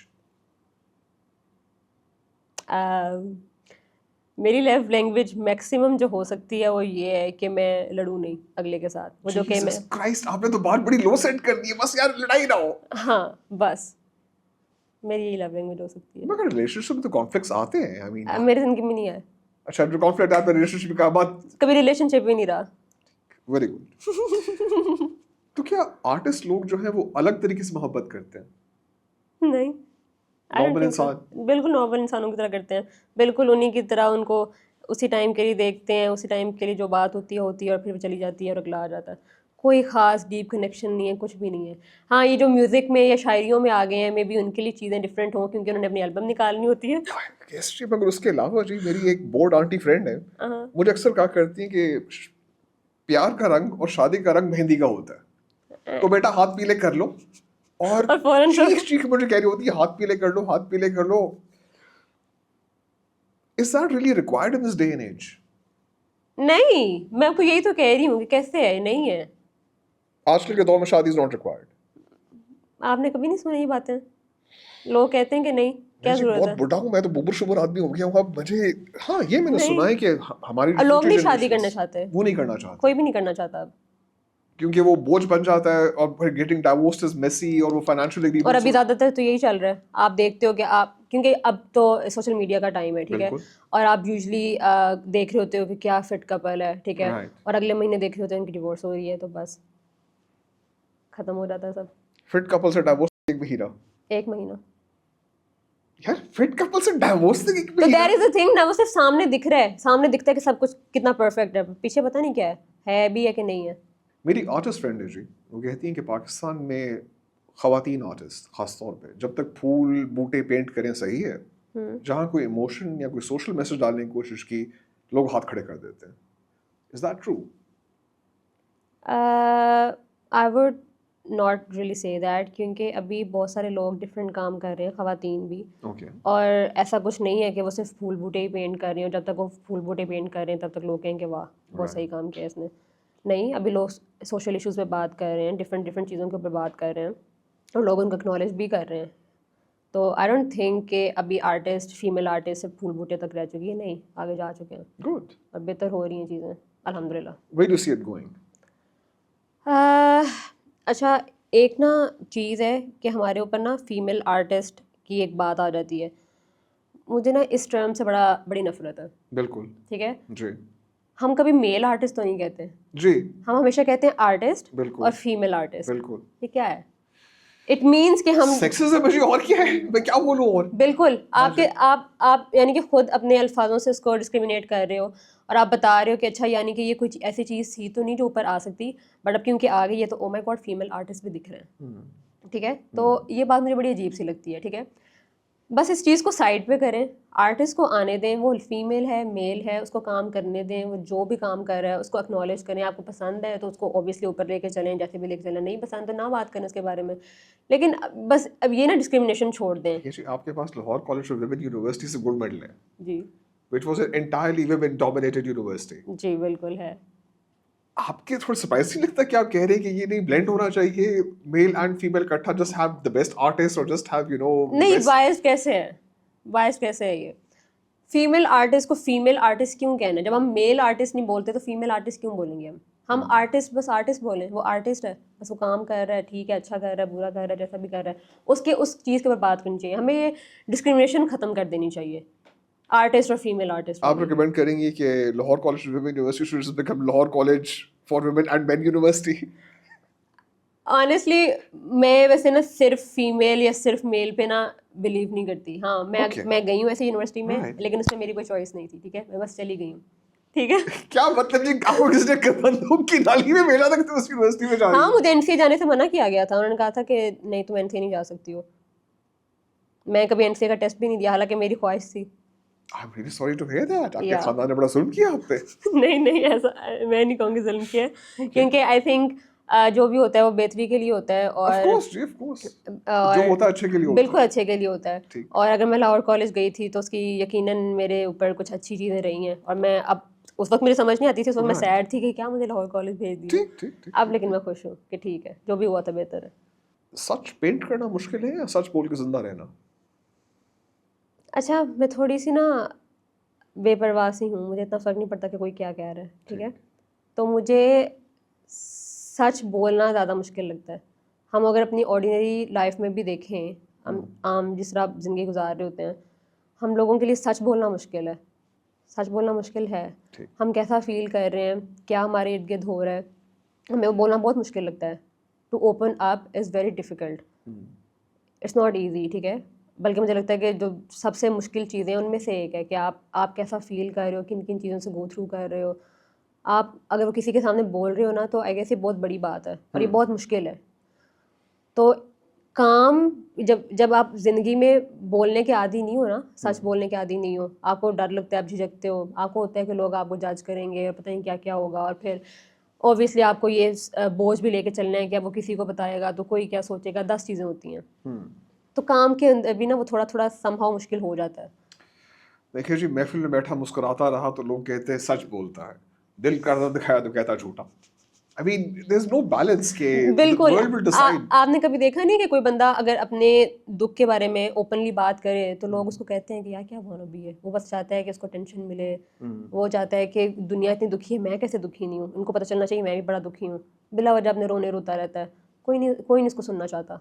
میری لو لینگویج میکسیمم جو ہو سکتی ہے وہ یہ ہے کہ میں لڑوں نہیں اگلے کے ساتھ. وہ جو کہ میں کرائسٹ آپ نے تو بات بڑی لو سیٹ کر دی ہے. بس یار لڑائی نہ ہو. ہاں بس میری یہی لو لینگویج ہو سکتی ہے. مگر ریلیشن شپ میں تو کانفلکٹس آتے ہیں. آئی مین میری زندگی میں نہیں آئے. اچھا جو کانفلکٹ آتا ہے ریلیشن شپ کا بات کبھی ریلیشن شپ بھی نہیں رہا. Very good. تو کیا آرٹسٹ لوگ جو ہیں وہ الگ طریقے سے محبت کرتے ہیں؟ نہیں نارمل انسان بالکل نارمل انسانوں کی طرح کرتے ہیں. بالکل انہیں کی طرح ان کو اسی ٹائم کے لیے دیکھتے ہیں. اسی ٹائم کے لیے جو بات ہوتی ہے اور پھر چلی جاتی ہے اور اگلا آ جاتا ہے. کوئی خاص ڈیپ کنیکشن نہیں ہے کچھ بھی نہیں ہے. ہاں یہ جو میوزک میں یا شاعریوں میں آ گئے ہیں مے بی ان کے لیے چیزیں ڈفرینٹ ہوں کیونکہ انہوں نے اپنی البم نکالنی ہوتی ہے. مگر اس کے علاوہ جی میری ایک بورڈ آنٹی فرینڈ ہے مجھے اکثر کہا کرتی ہیں کہ پیار کا رنگ اور شادی کا رنگ مہندی کا ہوتا ہے. تو بیٹا ہاتھ پیلے کر لو اور فوراً چیخ مجھے کہہ رہی ہوتی ہے ہاتھ پیلے کر لو ہاتھ پیلے کر لو. Is that really required in this day and age? نہیں میں آپ کو یہی تو کہہ رہی ہوں کہ کیسے ہے. نہیں ہے آج کل کے دور میں شادی از ناٹ ریکوائرڈ. آپ نے کبھی نہیں سنا یہ باتیں؟ لوگ کہتے ہیں کہ نہیں کیا ضرورت ہے. بہت بڑا ہوں میں تو بوبر شبر آدمی ہو گیا ہوں. اب مجھے ہاں یہ میں نے سنا ہے کہ ہماری لوگ نہیں شادی کرنا چاہتے. وہ نہیں کرنا چاہتے. کوئی بھی نہیں کرنا چاہتا اب کیونکہ وہ بوجھ بن جاتا ہے اور پھر گیٹنگ ڈائیورسڈ از میسی اور وہ فائنینشیل ایگریمنٹ. اور ابھی زیادہ تر تو یہی چل رہا ہے. آپ دیکھتے ہو کہ آپ کیونکہ اب تو سوشل میڈیا کا ٹائم ہے ٹھیک ہے اور آپ یوزلی دیکھ رہے ہوتے ہو کہ کیا فٹ کپل ہے ٹھیک ہے اور اگلے مہینے دیکھ رہے ہوتے ہیں ان کی ڈیورس ہو رہی ہے تو بس ختم ہو جاتا ہے سب. فٹ کپل سے ڈائیورس ایک مہینہ یار فٹ کپل سے ڈائیورس تو دیر از اے تھنگ نا. وہ صرف سامنے دکھ رہا ہے. سامنے دکھتا ہے کہ سب کچھ کتنا پرفیکٹ ہے پیچھے پتہ نہیں کیا ہے بھی ہے کہ نہیں ہے. میری آرٹسٹ فرینڈ ہے جی وہ کہتی ہیں کہ پاکستان میں خواتین آرٹسٹ خاص طور پہ جب تک پھول بوٹے پینٹ کریں صحیح ہے. جہاں کوئی ایموشن یا کوئی سوشل میسج ڈالنے کی کوشش کی لوگ ہاتھ کھڑے کر دیتے ہیں. Is that true? I would not really سے دیٹ کیونکہ ابھی بہت سارے لوگ ڈفرینٹ کام کر رہے ہیں خواتین بھی اور ایسا کچھ نہیں ہے کہ وہ صرف پھول بوٹے ہی پینٹ کر رہے ہیں. جب تک وہ پھول بوٹے پینٹ کر رہے ہیں تب تک لوگ کہیں کہ واہ بہت صحیح کام کیا اس نے. نہیں ابھی لوگ سوشل ایشوز پہ بات کر رہے ہیں ڈفرینٹ چیزوں کے اوپر بات کر رہے ہیں اور لوگ ان کو اکنالج بھی کر رہے ہیں. تو آئی ڈونٹ تھنک کہ ابھی آرٹسٹ فیمیل آرٹسٹ سے پھول بوٹے تک رہ چکی ہے. نہیں آگے جا چکے ہیں. گڈ. اور بہتر ہو رہی ہیں چیزیں الحمد للہ. Where do see it going? اچھا ایک نا چیز ہے کہ ہمارے اوپر نا فیمیل آرٹسٹ کی ایک بات آ جاتی ہے. مجھے نا اس ٹرم سے بڑی نفرت ہے. بالکل ٹھیک ہے جی. ہم کبھی میل آرٹسٹ تو نہیں کہتے جی. ہم ہمیشہ کہتے ہیں آرٹسٹ اور فیمیل آرٹسٹ. بالکل یہ کیا ہے؟ اٹ مینس کہ ہم سیکسزم ہے اور کیا ہے میں کیا بولوں. اور بالکل آپ یعنی کہ خود اپنے الفاظوں سے اس کو ڈسکریمنیٹ کر رہے ہو اور آپ بتا رہے ہو کہ اچھا یعنی کہ یہ کچھ ایسی چیز تھی تو نہیں جو اوپر آ سکتی بٹ اب کیونکہ آ گئی ہے تو او مائی گاڈ فیمیل آرٹسٹ بھی دکھ رہے ہیں. ٹھیک ہے تو یہ بات مجھے بڑی عجیب سی لگتی ہے. ٹھیک ہے بس اس چیز کو سائڈ پہ کریں. آرٹسٹ کو آنے دیں. وہ فیمیل ہے میل ہے اس کو کام کرنے دیں. وہ جو بھی کام کر رہا ہے اس کو اکنالج کریں. آپ کو پسند ہے تو اس کو اوبیسلی اوپر لے کے چلیں جیسے بھی لے کے چلیں. نہیں پسند تو نہ بات کریں اس کے بارے میں. لیکن بس اب یہ نا ڈسکریمنیشن چھوڑ دیں. آپ کے پاس Lahore college of women university سے گولڈ میڈل ہے جی which was an entirely women dominated university. جی بالکل ہے. آپ کے تھوڑا سرپرائز نہیں لگتا کہ آپ کہہ رہے ہیں کہ یہ نہیں بلینڈ ہونا چاہیے میل اینڈ فیمیل اکٹھا just have the best artist or just have you know نہیں بائس کیسے ہے؟ بائس کیسے ہے یہ؟ فیمیل آرٹسٹ کو فیمیل آرٹسٹ کیوں کہنا ہے؟ جب ہم میل آرٹسٹ نہیں بولتے تو فیمیل آرٹسٹ کیوں بولیں گے ہم آرٹسٹ بس آرٹسٹ بولیں, وہ آرٹسٹ ہے, بس وہ کام کر رہا ہے, ٹھیک ہے, اچھا کر رہا ہے, برا کر رہا ہے, جیسا بھی کر رہا ہے, اس چیز کے اوپر بات کرنی چاہیے. ہمیں یہ ڈسکریمنیشن ختم کر دینی چاہیے آرٹسٹ اور فیمیل آرٹسٹ. آپ ریکمینڈ کریں گی کہ Lahore college for women university should become Lahore college for women and men university? Honestly میں ویسے نا صرف فیمیل یا صرف میل پہ نا بلیو نہیں کرتی. ہاں میں گئی ہوں ایسے یونیورسٹی میں, لیکن اس میں میری کوئی چوائس نہیں تھی, ٹھیک ہے, میں بس چلی گئی ہوں, ٹھیک ہے. کیا مطلب جی آپ کو کس نے بندوق کی نالی میں بھیجا تھا کہ تم اس یونیورسٹی میں جا رہی ہو؟ ہاں مجھے این سی اے جانے سے منع کیا گیا تھا, انہوں نے کہا تھا کہ نہیں تم این سی اے نہیں جا سکتی ہو. میں کبھی این سی اے کا ٹیسٹ بھی نہیں دیا, حالانکہ میری خواہش تھی. I'm really sorry to hear that. آپ کے خاندان نے بڑا ظلم کیا آپ پہ. نہیں ایسا میں نہیں کہوں گی ظلم کیا, کیونکہ آئی تھنک جو بھی ہوتا ہے وہ بہتری کے لیے ہوتا ہے, اور جو ہوتا ہے اچھے کے لیے, بالکل اچھے کے لیے ہوتا ہے. اور اگر میں لاہور کالج گئی تھی تو اس کی یقیناً میرے اوپر کچھ اچھی چیزیں رہی ہیں, اور میں اب اس وقت مجھے سمجھ نہیں آتی تھی, اس وقت میں سیڈ تھی کہ کیا مجھے لاہور کالج بھیج دیا. اب لیکن میں خوش ہوں کہ ٹھیک ہے, جو بھی ہوا تھا بہتر ہے. سچ پینٹ کرنا مشکل ہے یا سچ بول کے زندہ رہنا؟ اچھا میں تھوڑی سی نا بے پرواہ سی ہوں, مجھے اتنا فرق نہیں پڑتا کہ کوئی کیا کہہ رہا ہے, ٹھیک ہے. تو مجھے سچ بولنا زیادہ مشکل لگتا ہے. ہم اگر اپنی آرڈینری لائف میں بھی دیکھیں, ہم عام جس طرح زندگی گزار رہے ہوتے ہیں, ہم لوگوں کے لیے سچ بولنا مشکل ہے. سچ بولنا مشکل ہے. ہم کیسا فیل کر رہے ہیں, کیا ہمارے ارد گرد ہو رہا ہے, ہمیں وہ بولنا بہت مشکل لگتا ہے. To open up is very difficult, it's not easy, ٹھیک ہے. بلکہ مجھے لگتا ہے کہ جو سب سے مشکل چیزیں ان میں سے ایک ہے کہ آپ کیسا فیل کر رہے ہو, کن کن چیزوں سے گو تھرو کر رہے ہو. آپ اگر وہ کسی کے سامنے بول رہے ہو نا تو آئی گیس یہ بہت بڑی بات ہے, اور یہ بہت مشکل ہے. تو کام جب آپ زندگی میں بولنے کے عادی نہیں ہو نا, سچ بولنے کے عادی نہیں ہو, آپ کو ڈر لگتا ہے, آپ جھجکتے ہو, آپ کو ہوتا ہے کہ لوگ آپ کو جج کریں گے اور پتہ نہیں کیا کیا ہوگا, اور پھر اوبویسلی آپ کو یہ بوجھ بھی لے کے چلنا ہے کہ اب وہ کسی کو بتائے گا تو کوئی کیا سوچے گا, 10 چیزیں ہوتی ہیں. تو کام کے اندر بھی نا وہ تھوڑا سمہاؤ مشکل ہو جاتا ہے. دیکھیے جی, محفل میں بیٹھا مسکراتا رہا تو لوگ کہتے ہیں سچ بولتا ہے, دل کرتا دکھایا تو کہتا جھوٹا. I mean, there's no balance کہ بالکل. the world will decide. آپ نے کبھی دیکھا نہیں کہ کوئی بندہ اگر اپنے دکھ کے بارے میں اوپنلی بات کرے تو لوگ اس کو کہتے ہیں کہ یار کیا بھانو بھی ہے, وہ بس چاہتا ہے کہ اس کو ٹینشن ملے, وہ چاہتا ہے کہ دنیا اتنی دکھی ہے, میں کیسے دکھی نہیں ہوں, ان کو پتہ چلنا چاہیے میں بھی بڑا دکھی ہوں. بلا وجہ اپنے رونے روتا رہتا ہے, کوئی نہیں اس کو سننا چاہتا.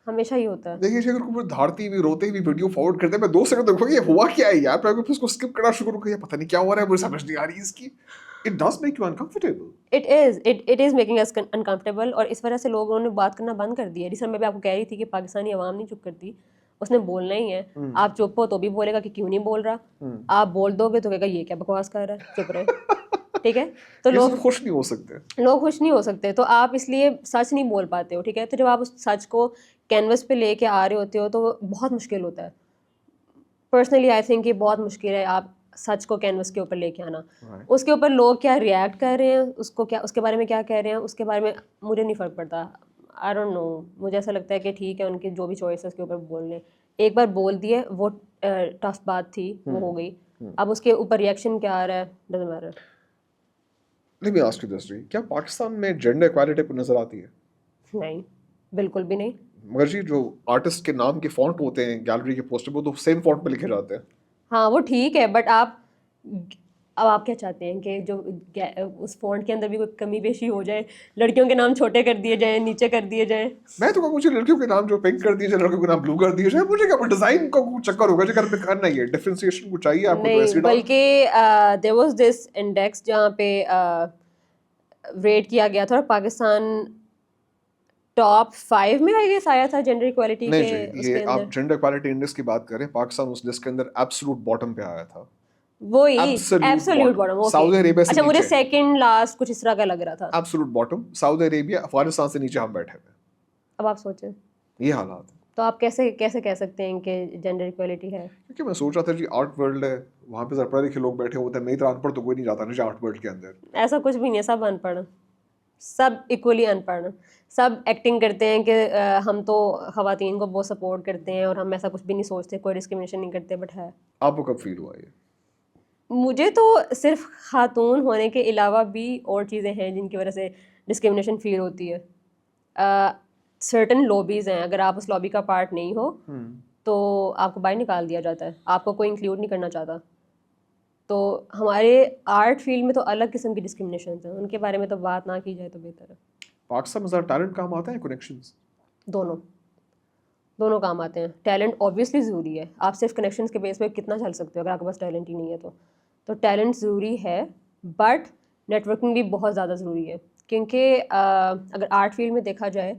ہمیشہ ہی ہوتا ہے. دیکھیے اگر کوئی دھارتی ہوئی روتے ہوئی ویڈیو فارورڈ کرتے ہیں, میں 2 سیکنڈ دیکھوں گا یہ ہوا کیا ہے یار, پھر اس کو اسکپ کرنا شروع کروں گا, پتہ نہیں کیا ہو رہا ہے, مجھے سمجھ نہیں آ رہی اس کی. It does make you uncomfortable. It is making us uncomfortable, اور اس وجہ سے لوگوں نے بات کرنا بند کر دیا ہے. جس طرح میں بھی آپ کو کہہ رہی تھی کہ پاکستانی عوام نہیں چپ کرتی, اس نے بولنا ہی ہے. آپ چپ ہو تو بھی بولے گا کہ کیوں نہیں بول رہا, آپ بول دو گے تو کہے گا یہ کیا بکواس کر رہا ہے, چپ رہے, ٹھیک ہے. تو لوگ خوش نہیں ہو سکتے, تو آپ اس لیے سچ نہیں بول پاتے ہو, ٹھیک ہے. تو جب آپ اس سچ کو کینوس پہ لے کے آ رہے ہوتے ہو تو بہت مشکل ہوتا ہے. پرسنلی آئی تھنک یہ بہت مشکل ہے آپ سچ کو کینوس کے اوپر لے کے آنا. اس کے اوپر لوگ کیا ریئیکٹ کر رہے ہیں, اس کے بارے میں کیا کہہ رہے ہیں, اس کے بارے میں مجھے نہیں فرق پڑتا. آئی ڈونٹ نو, مجھے ایسا لگتا ہے کہ ٹھیک ہے ان کی جو بھی چوائس ہے اس کے اوپر بول لیں. ایک بار بول دیے, وہ ٹف بات تھی, وہ ہو گئی. اب اس کے اوپر ریئیکشن کیا آ رہا ہے doesn't matter. Let me ask you this, کیا پاکستان میں جینڈر ایکوالٹی کو نظر آتی ہے؟ نہیں, بالکل بھی نہیں. مگر جی جو آرٹسٹ کے نام کے فونٹ ہوتے ہیں گیلری کے پوسٹر پہ, وہ تو سیم فونٹ پہ لکھے جاتے ہیں. ہاں وہ ٹھیک ہے, بٹ اب آپ کیا چاہتے ہیں کہ جو اس فونٹ کے اندر بھی کوئی کمی بیشی ہو جائے, لڑکیوں کے نام چھوٹے کر دیے جائیں, نیچے کر دیے جائیں. میں تو کہوں مجھے لڑکیوں کے نام جو پنک کر دیے جائے, لڑکیوں کے نام بلو کر دیے جائے, مجھے کیا ڈیزائن کا چکر ہوگا جو گھر پہ کرنا ہی ہے. ڈفرینسیشن کو چاہیے آپ کو. نہیں, بلکہ there was this index جہاں پہ ریٹ کیا گیا تھا اور پاکستان ٹاپ 5 میں آئی گیس آیا تھا جینڈر ایکوالٹی کے. نہیں جی, یہ آپ جینڈر ایکوالٹی انڈیکس کی بات کریں, پاکستان اس لسٹ کے اندر ایبسولوٹ باٹم پہ آیا تھا. وہی ایبسولوٹ باٹم. سعودی عربیہ سے اچھا مجھے سیکنڈ لاسٹ کچھ اس طرح کا لگ رہا تھا. ایبسولوٹ باٹم سعودی عربیہ, افغانستان سے نیچے ہم بیٹھے ہوئے. اب آپ سوچیں یہ حالات ہیں. تو آپ کیسے کہہ سکتے ہیں کہ جینڈر ایکوالٹی ہے؟ کیونکہ میں سوچ رہا تھا جی آرٹ ورلڈ ہے, وہاں پہ پڑھے لکھے لوگ بیٹھے ہوتے ہیں, میری طرح ان پڑھ تو کوئی نہیں جاتا نا آرٹ ورلڈ کے اندر. ایسا کچھ بھی نہیں ہے, سب ان پڑھ, سب ایکولی ان پڑھ, سب ایکٹنگ کرتے ہیں کہ ہم تو خواتین کو بہت سپورٹ کرتے ہیں اور ہم ایسا کچھ بھی نہیں سوچتے, کوئی ڈسکریمنیشن نہیں کرتے, بٹ ہے. آپ کو کب فیل ہوا یہ؟ مجھے تو صرف خاتون ہونے کے علاوہ بھی اور چیزیں ہیں جن کی وجہ سے ڈسکریمنیشن فیل ہوتی ہے. سرٹن لابیز ہیں, اگر آپ اس لابی کا پارٹ نہیں ہو تو آپ کو باہر نکال دیا جاتا ہے, آپ کو کوئی انکلیوڈ نہیں کرنا چاہتا. تو ہمارے آرٹ فیلڈ میں تو الگ قسم کی ڈسکرمنیشنز ہیں, ان کے بارے میں تو بات نہ کی جائے تو بہتر ہے. پاکستان میں زیادہ ٹیلنٹ کام آتا ہے کنیکشنز؟ دونوں کام آتے ہیں. ٹیلنٹ اوبویسلی ضروری ہے, آپ صرف کنیکشنز کے بیس پہ کتنا چل سکتے ہو اگر آپ کے پاس ٹیلنٹ ہی نہیں ہے تو ٹیلنٹ ضروری ہے, بٹ نیٹ ورکنگ بھی بہت زیادہ ضروری ہے. کیونکہ اگر آرٹ فیلڈ میں دیکھا جائے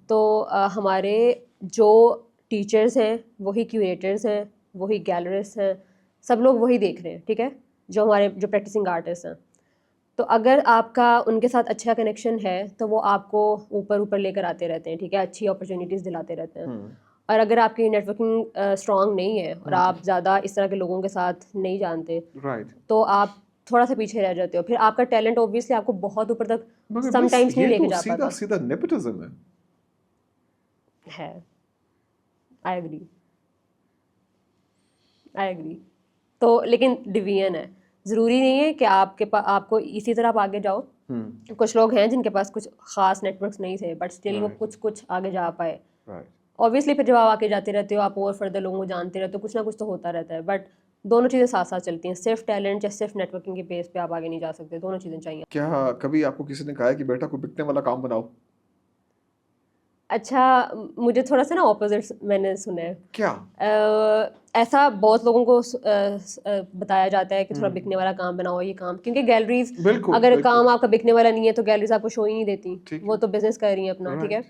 تو ہمارے جو ٹیچرز ہیں وہی کیوریٹرز ہیں, وہی گیلرسٹ ہیں, سب لوگ وہی دیکھ رہے ہیں, ٹھیک ہے, جو پریکٹسنگ آرٹسٹ ہیں. تو اگر آپ کا ان کے ساتھ اچھا کنیکشن ہے تو وہ آپ کو اوپر لے کر آتے رہتے ہیں, ٹھیک ہے, اچھی اپرچونیٹیز دلاتے رہتے ہیں. اور اگر آپ کی نیٹ ورکنگ اسٹرانگ نہیں ہے اور آپ زیادہ اس طرح کے لوگوں کے ساتھ نہیں جانتے تو آپ تھوڑا سا پیچھے رہ جاتے ہو. پھر آپ کا ٹیلنٹ اوبویسلی آپ کو بہت اوپر تک سم ٹائمس نہیں لے کے جا پاتا. سیدھا نیپوٹزم ہے. I agree. تو لیکن ڈویژن ہے, ضروری نہیں ہے کہ آپ کو اسی طرح آپ آگے جاؤ. کچھ لوگ ہیں جن کے پاس کچھ خاص نیٹ ورکس نہیں تھے بٹ اسٹل وہ کچھ آگے جا پائے. اوبویسلی پھر جب آپ آگے جاتے رہتے ہو آپ اور فردر لوگوں کو جانتے رہتے ہو, کچھ نہ کچھ تو ہوتا رہتا ہے. بٹ دونوں چیزیں ساتھ ساتھ چلتی ہیں, صرف ٹیلنٹ یا صرف نیٹ ورکنگ کے بیس پہ آپ آگے نہیں جا سکتے, دونوں چیزیں چاہیے. کیا کبھی آپ کو کسی نے کہا ہے کہ بیٹا کوئی بکنے والا کام بناؤ؟ اچھا, مجھے تھوڑا سا نا اپوزٹ میں نے سنا ہے. کیا ایسا بہت لوگوں کو بتایا جاتا ہے کہ تھوڑا بکنے والا کام بناؤ, یہ کام, کیونکہ گیلریز اگر کام آپ کا بکنے والا نہیں ہے تو گیلریز آپ کو شو ہی نہیں دیتی, وہ تو بزنس کر رہی ہیں اپنا, ٹھیک ہے.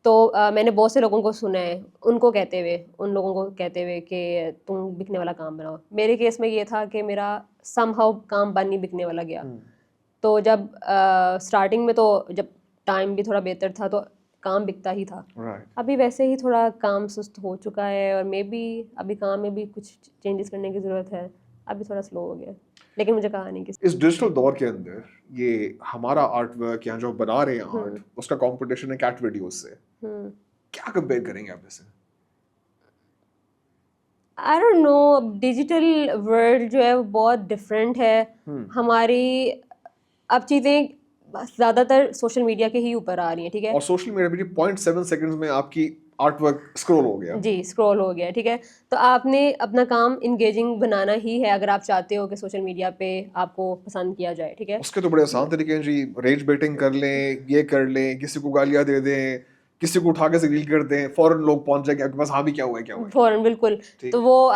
تو میں نے بہت سے لوگوں کو سنا ہے ان لوگوں کو کہتے ہوئے کہ تم بکنے والا کام بناؤ. میرے کیس میں یہ تھا کہ میرا سم ہاؤ کام بن نہیں بکنے والا گیا. تو جب اسٹارٹنگ میں تو جب ٹائم بھی تھوڑا بہتر تھا تو کام بکتا ہی تھا. ابھی ویسے ہی تھوڑا کام سست ہو چکا ہے اور مے بی ابھی کام میں بھی کچھ چینجز کرنے کی ضرورت ہے, ابھی تھوڑا سلو ہو گیا, لیکن مجھے کہا نہیں کسی. اس ڈیجیٹل دور کے اندر یہ ہمارا آرٹ ورک یا جو بنا رہے ہیں آرٹ, اس کا کمپٹیشن ہے کیٹ ویڈیوز سے, کیا کمپیئر کریں گے آپ اس سے؟ I don't know, digital world جو ہے وہ بہت ڈفرینٹ ہے. ہماری اب چیزیں زیادہ تر سوشل میڈیا کے ہی اوپر آ رہی ہیں, ٹھیک ہے, اور سوشل میڈیا پہ 0.7 سیکنڈز میں آپ کی آرٹ ورک اسکرول ہو گیا. جی اسکرول ہو گیا, ٹھیک ہے. تو آپ نے اپنا کام انگیجنگ بنانا ہی ہے اگر آپ چاہتے ہو کہ سوشل میڈیا پہ آپ کو پسند کیا جائے, ٹھیک ہے. اس کے تو بڑے آسان طریقے ہیں جی, ریج بیٹنگ کر لیں, یہ کر لیں, کسی کو گالیاں دے دیں, کسی کو اٹھا کے ریل کر دیں, فوراً لوگ پہنچ جائیں گے آپ کے پاس, ہاں بھی کیا ہوا ہے کیا ہوا ہے فوراً, بالکل. تو وہ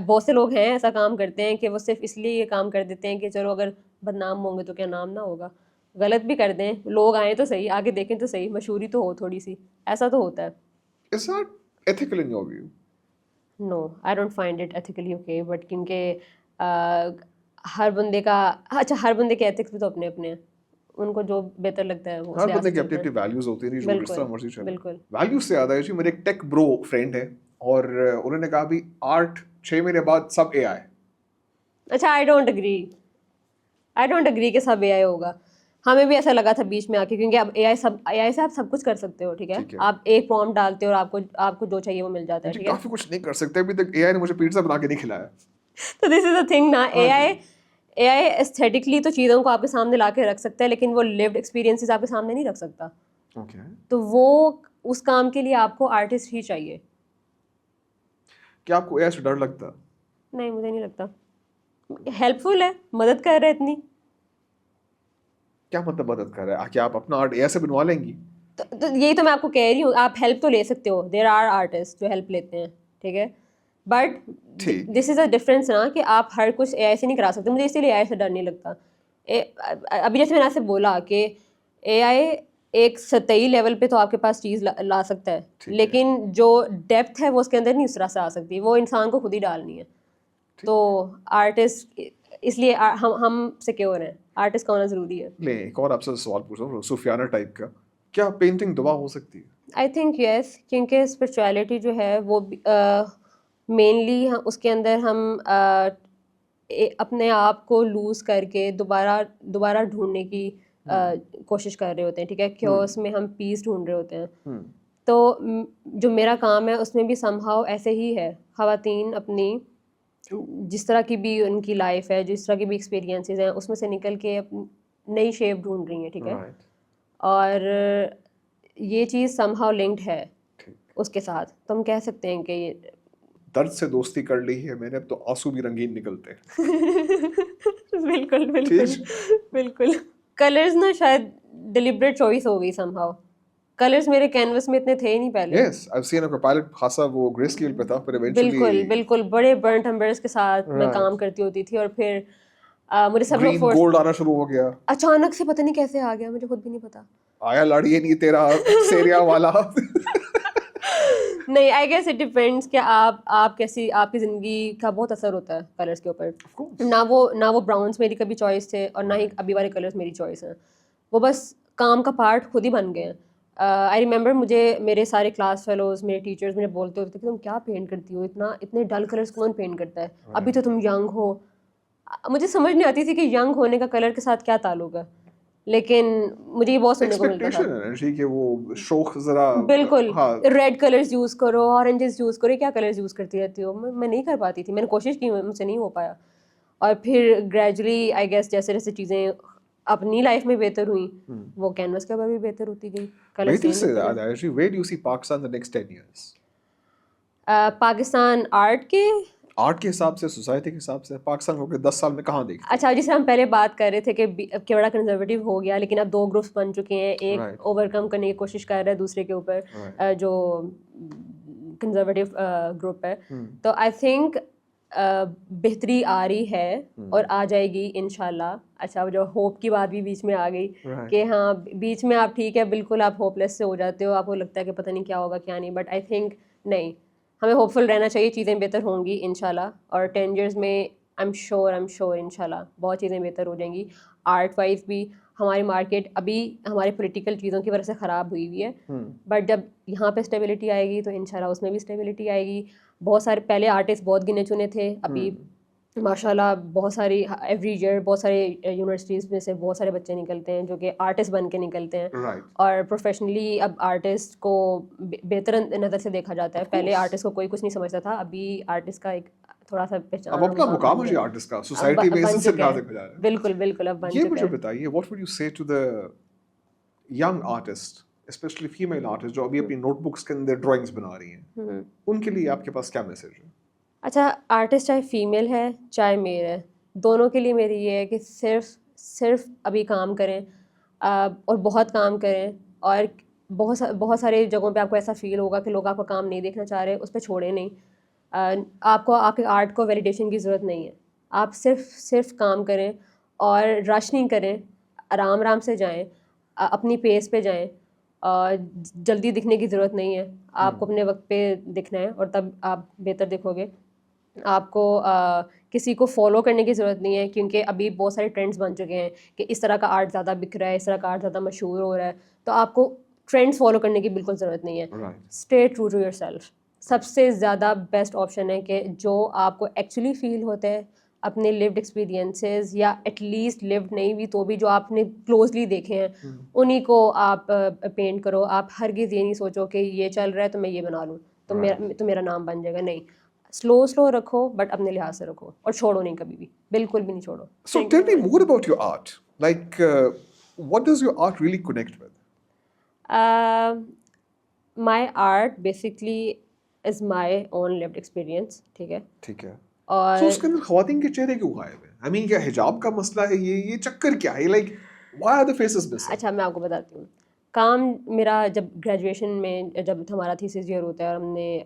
بہت سے لوگ ہیں ایسا کام کرتے ہیں کہ وہ صرف اس لیے یہ کام کر دیتے ہیں کہ چلو اگر بدنام ہوں گے تو کیا نام نہ ہوگا, غلط بھی کر دیں, لوگ آئیں تو صحیح, آگے دیکھیں تو صحیح, مشہوری تو ہو تھوڑی سی, ایسا تو ہوتا ہے. Is that ethical in your view? No, I don't find it ethically okay, but کیونکہ ہر بندے کا, اچھا ہر بندے کے ایتھکس بھی تو اپنے اپنے ہیں, ان کو جو بہتر لگتا ہے وہ, ہر بندے کی اپنی اپنی ویلیوز ہوتی ہیں, جو اس طرح مرضی چلے. بالکل. ویلیوز سے یاد آیا جی, میرے ایک ٹیک برو فرینڈ ہے اور انہوں نے کہا بھی آرٹ 6 مہینے بعد سب اے آئی. اچھا, آئی ڈونٹ اگری کہ سب اے آئی ہوگا. ہمیں بھی ایسا لگا تھا بیچ میں آ کے, کیونکہ اب اے آئی سے آپ سب کچھ کر سکتے ہو, ٹھیک ہے, آپ ایک پرومپٹ ڈالتے ہو اور آپ کو جو چاہیے وہ مل جاتا ہے, ٹھیک ہے. کافی کچھ نہیں کر سکتے, ابھی تک اے آئی نے مجھے پیزا بنا کے نہیں کھلایا. تو دس از اے تھنگ نا, اے آئی ایستھیٹکلی تو چیزوں کو آپ کے سامنے لا کے رکھ سکتا ہے, لیکن وہ لیوڈ ایکسپیرینسز آپ کے سامنے نہیں رکھ سکتا. تو وہ اس کام کے لیے آپ کو آرٹسٹ ہی چاہیے. کیا آپ کو اے آئی سے ڈر لگتا؟ نہیں, مجھے نہیں لگتا. ہیلپ فل ہے, مدد کر رہے اتنی. کیا مطلب مدد کر رہا ہے؟ کیا آپ اپنا آرٹ اے آئی سے بنوا لیں گی؟ تو یہی تو میں آپ کو کہہ رہی ہوں, آپ ہیلپ تو لے سکتے ہو, دیر آر آرٹسٹ جو ہیلپ لیتے ہیں, ٹھیک ہے, but this is a difference نا کہ آپ ہر کچھ اے آئی سے نہیں کرا سکتے. مجھے اسی لیے اے آئی سے ڈر نہیں لگتا. ابھی جیسے میں نے آپ سے بولا کہ اے آئی ایک سطحی لیول پہ تو آپ کے پاس چیز لا سکتا ہے, لیکن جو ڈیپتھ ہے وہ اس کے اندر نہیں اس طرح سے آ سکتی, وہ انسان کو خود ہی ڈالنی ہے. تو آرٹسٹ, اس لیے ہم سیکیور ہیں, آرٹسٹ کا ہونا ضروری ہے. لیں ایک اور آپ سے سوال پوچھ رہا ہوں صوفیانہ ٹائپ کا, کیا پینٹنگ دعا ہو سکتی ہے؟ آئی تھنک یس, کیونکہ اسپرچویلٹی جو ہے وہ مینلی اس کے اندر ہم اپنے آپ کو لوز کر کے دوبارہ ڈھونڈنے کی کوشش کر رہے ہوتے ہیں, ٹھیک ہے, کیوس میں ہم پیس ڈھونڈ رہے ہوتے ہیں. تو جو میرا کام ہے اس میں بھی سم ہاؤ ایسے ہی ہے. خواتین اپنی جس طرح کی بھی ان کی لائف ہے, جس طرح کی بھی ایکسپیرینسز ہیں, اس میں سے نکل کے نئی شیپ ڈھونڈ رہی ہیں, ٹھیک ہے, اور یہ چیز سم ہاؤ لنکڈ ہے اس کے ساتھ. تو ہم کہہ سکتے ہیں کہ درد سے دوستی کر لی ہے میں نے, اب تو آنسو بھی رنگین نکلتے ہیں. بالکل بالکل بالکل. کلرز نا شاید ڈیلیبریٹ چوائس ہو گئی سم ہاؤ. کلرز میرے کینوس میں اتنے تھے ہی نہیں پہلے. Yes, I've seen a pilot خاصا وہ گرے اسکیل پہ تھا, پر ایونچولی بالکل بالکل بڑے برنٹ امبرس کے ساتھ میں کام کرتی ہوتی تھی, اور پھر مجھے سب لوگ گرین گولڈ آنا شروع ہو گیا. اچانک سے پتہ نہیں کیسے آ گیا, مجھے خود بھی نہیں پتا. آیا لاڑیے نہیں تیرا سیریا والا. نہیں, آئی گیس اٹ ڈیپینڈس کہ آپ کیسی, آپ کی زندگی کا بہت اثر ہوتا ہے کلرس کے اوپر. نہ وہ براؤنس میری کبھی چوائس تھے, اور نہ ہی ابھی والے کلرس میری چوائس ہیں. وہ بس کام کا پارٹ خود ہی بن گئے ہیں. آئی ریممبر مجھے میرے سارے کلاس فیلوز, میرے ٹیچرز مجھے بولتے ہوتے تھے کہ تم کیا پینٹ کرتی ہو, اتنے ڈل کلرس کون پینٹ کرتا ہے, ابھی تو تم ینگ ہو. مجھے سمجھ نہیں آتی تھی کہ ینگ ہونے کا کلر کے ساتھ کیا تعلق ہے, لیکن مجھے یہ بہت سننے کو ملتا تھا کہ وہ شوق ذرا بالکل ریڈ کلرز یوز کرو, اورنجز یوز کرو, کیا کلرز یوز کرتی رہتی ہو. میں نہیں کر پاتی تھی, میں نے کوشش کی, مجھ سے نہیں ہو پایا. اور پھر گریجولی آئی گیس جیسے جیسے چیزیں اپنی لائف میں بہتر ہوئیں, وہ کینوس کے اوپر بھی بہتر ہوتی گئی. پاکستان آرٹ کے حساب سے, سوسائٹی کے حساب سے پاکستان کو 10 سال میں کہاں دیکھتے ہیں؟ اچھا, جسے ہم پہلے بات کر رہے تھے کہ بڑا کنزرویٹو ہو گیا, لیکن اب 2 گروپس بن چکے ہیں. ایک اوور کم کرنے کی کوشش کر رہا ہے دوسرے کے اوپر, جو کنزرویٹو گروپ ہے. تو آئی تھنک بہتری آ رہی ہے اور آ جائے گی انشاءاللہ. اچھا, جو ہوپ کی بات بھی بیچ میں آ گئی کہ ہاں بیچ میں آپ ٹھیک ہے بالکل آپ ہوپ لیس سے ہو جاتے ہو, آپ کو لگتا ہے کہ پتہ نہیں کیا ہوگا کیا نہیں, بٹ آئی تھنک نہیں, ہمیں ہوپ فل رہنا چاہیے, چیزیں بہتر ہوں گی انشاءاللہ. اور 10 years میں آئی ایم شیور انشاءاللہ بہت چیزیں بہتر ہو جائیں گی. آرٹ وائز بھی ہماری مارکیٹ ابھی ہمارے پولیٹیکل چیزوں کی وجہ سے خراب ہوئی ہے, بٹ جب یہاں پہ اسٹیبلٹی آئے گی تو انشاءاللہ اس میں بھی اسٹیبلٹی آئے گی. بہت سارے پہلے آرٹسٹ بہت گنے چنے تھے, ابھی ماشاء اللہ بہت ساری ایوری ایئر بہت سارے یونیورسٹیز میں سے بہت سارے بچے نکلتے ہیں جو کہ آرٹسٹ بن کے نکلتے ہیں, اور پروفیشنلی اب آرٹسٹ کو بہتر نظر سے دیکھا جاتا ہے. پہلے آرٹسٹ کو کوئی کچھ نہیں سمجھتا تھا, ابھی آرٹسٹ کا ایک تھوڑا سا پہچان, اب اپنا مقام ہے آرٹسٹ کا سوسائٹی میں عزت سے نوازا جا رہا ہے. بالکل بالکل اب بن چکا ہے. یہ مجھے بتائیے, what would you say to the young artist, especially female artist, جو ابھی اپنی نوٹ بکس کے اندر ڈرائنگس بنا رہی ہیں, ان کے لیے آپ کے پاس کیا میسج ہے؟ اچھا, آرٹسٹ چاہے فیمیل ہے چاہے میل ہے, دونوں کے لیے میری یہ ہے کہ صرف ابھی کام کریں, اور بہت کام کریں, اور بہت سارے جگہوں پہ آپ کو ایسا فیل ہوگا کہ لوگ آپ کا کام نہیں دیکھنا چاہ رہے, اس پہ چھوڑیں نہیں. آپ کو آپ کے آرٹ کو ویلیڈیشن کی ضرورت نہیں ہے, آپ صرف کام کریں اور رش نہیں کریں, آرام سے جائیں, اپنی پیس پہ جائیں, جلدی دکھنے کی ضرورت نہیں ہے, آپ کو اپنے وقت پہ دکھنا ہے اور تب آپ بہتر دکھو گے. آپ کو کسی کو فالو کرنے کی ضرورت نہیں ہے, کیونکہ ابھی بہت سارے ٹرینڈس بن چکے ہیں کہ اس طرح کا آرٹ زیادہ بک رہا ہے, اس طرح کا آرٹ زیادہ مشہور ہو رہا ہے, تو آپ کو ٹرینڈس فالو کرنے کی بالکل ضرورت نہیں ہے. Stay true to yourself سب سے زیادہ بیسٹ آپشن ہے, کہ جو آپ کو ایکچولی فیل ہوتا ہے اپنے لیوڈ ایکسپیرینسز, یا ایٹ لیسٹ لیوڈ نہیں بھی تو بھی جو آپ نے کلوزلی دیکھے ہیں, انہیں کو آپ پینٹ کرو. آپ ہرگز یہ نہیں سوچو کہ یہ چل رہا ہے تو میں یہ بنا لوں تو میرا نام بن جائے گا. نہیں, سلو رکھو, بٹ اپنے لحاظ سے رکھو, اور چھوڑو نہیں, کبھی بھی بالکل بھی نہیں چھوڑو. So tell me more about your art. Like what does your art really connect with? My art basically is my own lived experience. ٹھیک ہے. اور اس کے اندر خواتین کے چہرے کیوں غائب ہیں؟ I mean کیا حجاب کا مسئلہ ہے, یہ چکر کیا ہے, like why are the faces missing? اچھا, میں آپ کو بتاتی ہوں. کام میرا جب گریجویشن میں جب ہمارا تھیسس ایئر ہوتا ہے اور ہم نے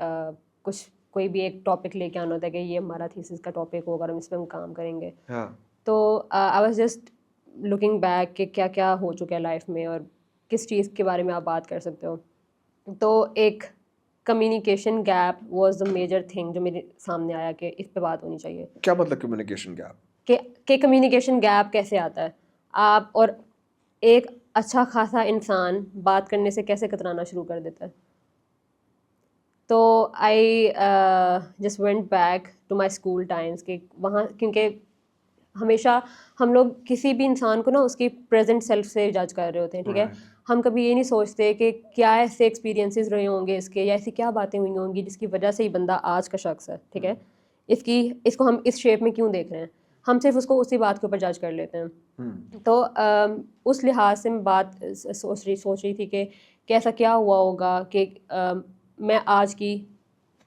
کوئی بھی ایک ٹاپک لے کے آنا ہوتا ہے کہ یہ ہمارا تھیسس کا ٹاپک ہوگا اور ہم اس پہ ہم کام کریں گے, تو I was just looking back کہ کیا کیا ہو چکا ہے لائف میں اور کس چیز کے بارے میں آپ بات کر سکتے ہو. تو ایک communication gap was the major thing جو میرے سامنے آیا کہ اس پہ بات ہونی چاہیے. کیا مطلب کمیونیکیشن گیپ؟ کہ کمیونیکیشن گیپ کیسے آتا ہے, آپ اور ایک اچھا خاصا انسان بات کرنے سے کیسے کترانا شروع کر دیتا ہے. تو I just went back to my school times, کہ وہاں کیونکہ ہمیشہ ہم لوگ کسی بھی انسان کو نا اس کی پریزنٹ سیلف سے جج کر رہے ہوتے ہیں. ٹھیک ہے, ہم کبھی یہ نہیں سوچتے کہ کیا ایسے ایکسپیرینسز رہے ہوں گے اس کے, یا ایسی کیا باتیں ہوئی ہوں گی جس کی وجہ سے ہی بندہ آج کا شخص ہے. ٹھیک ہے, اس کو ہم اس شیپ میں کیوں دیکھ رہے ہیں, ہم صرف اس کو اسی بات کے اوپر جج کر لیتے ہیں. تو اس لحاظ سے میں بات سوچ رہی تھی کہ ایسا کیا ہوا ہوگا کہ میں آج کی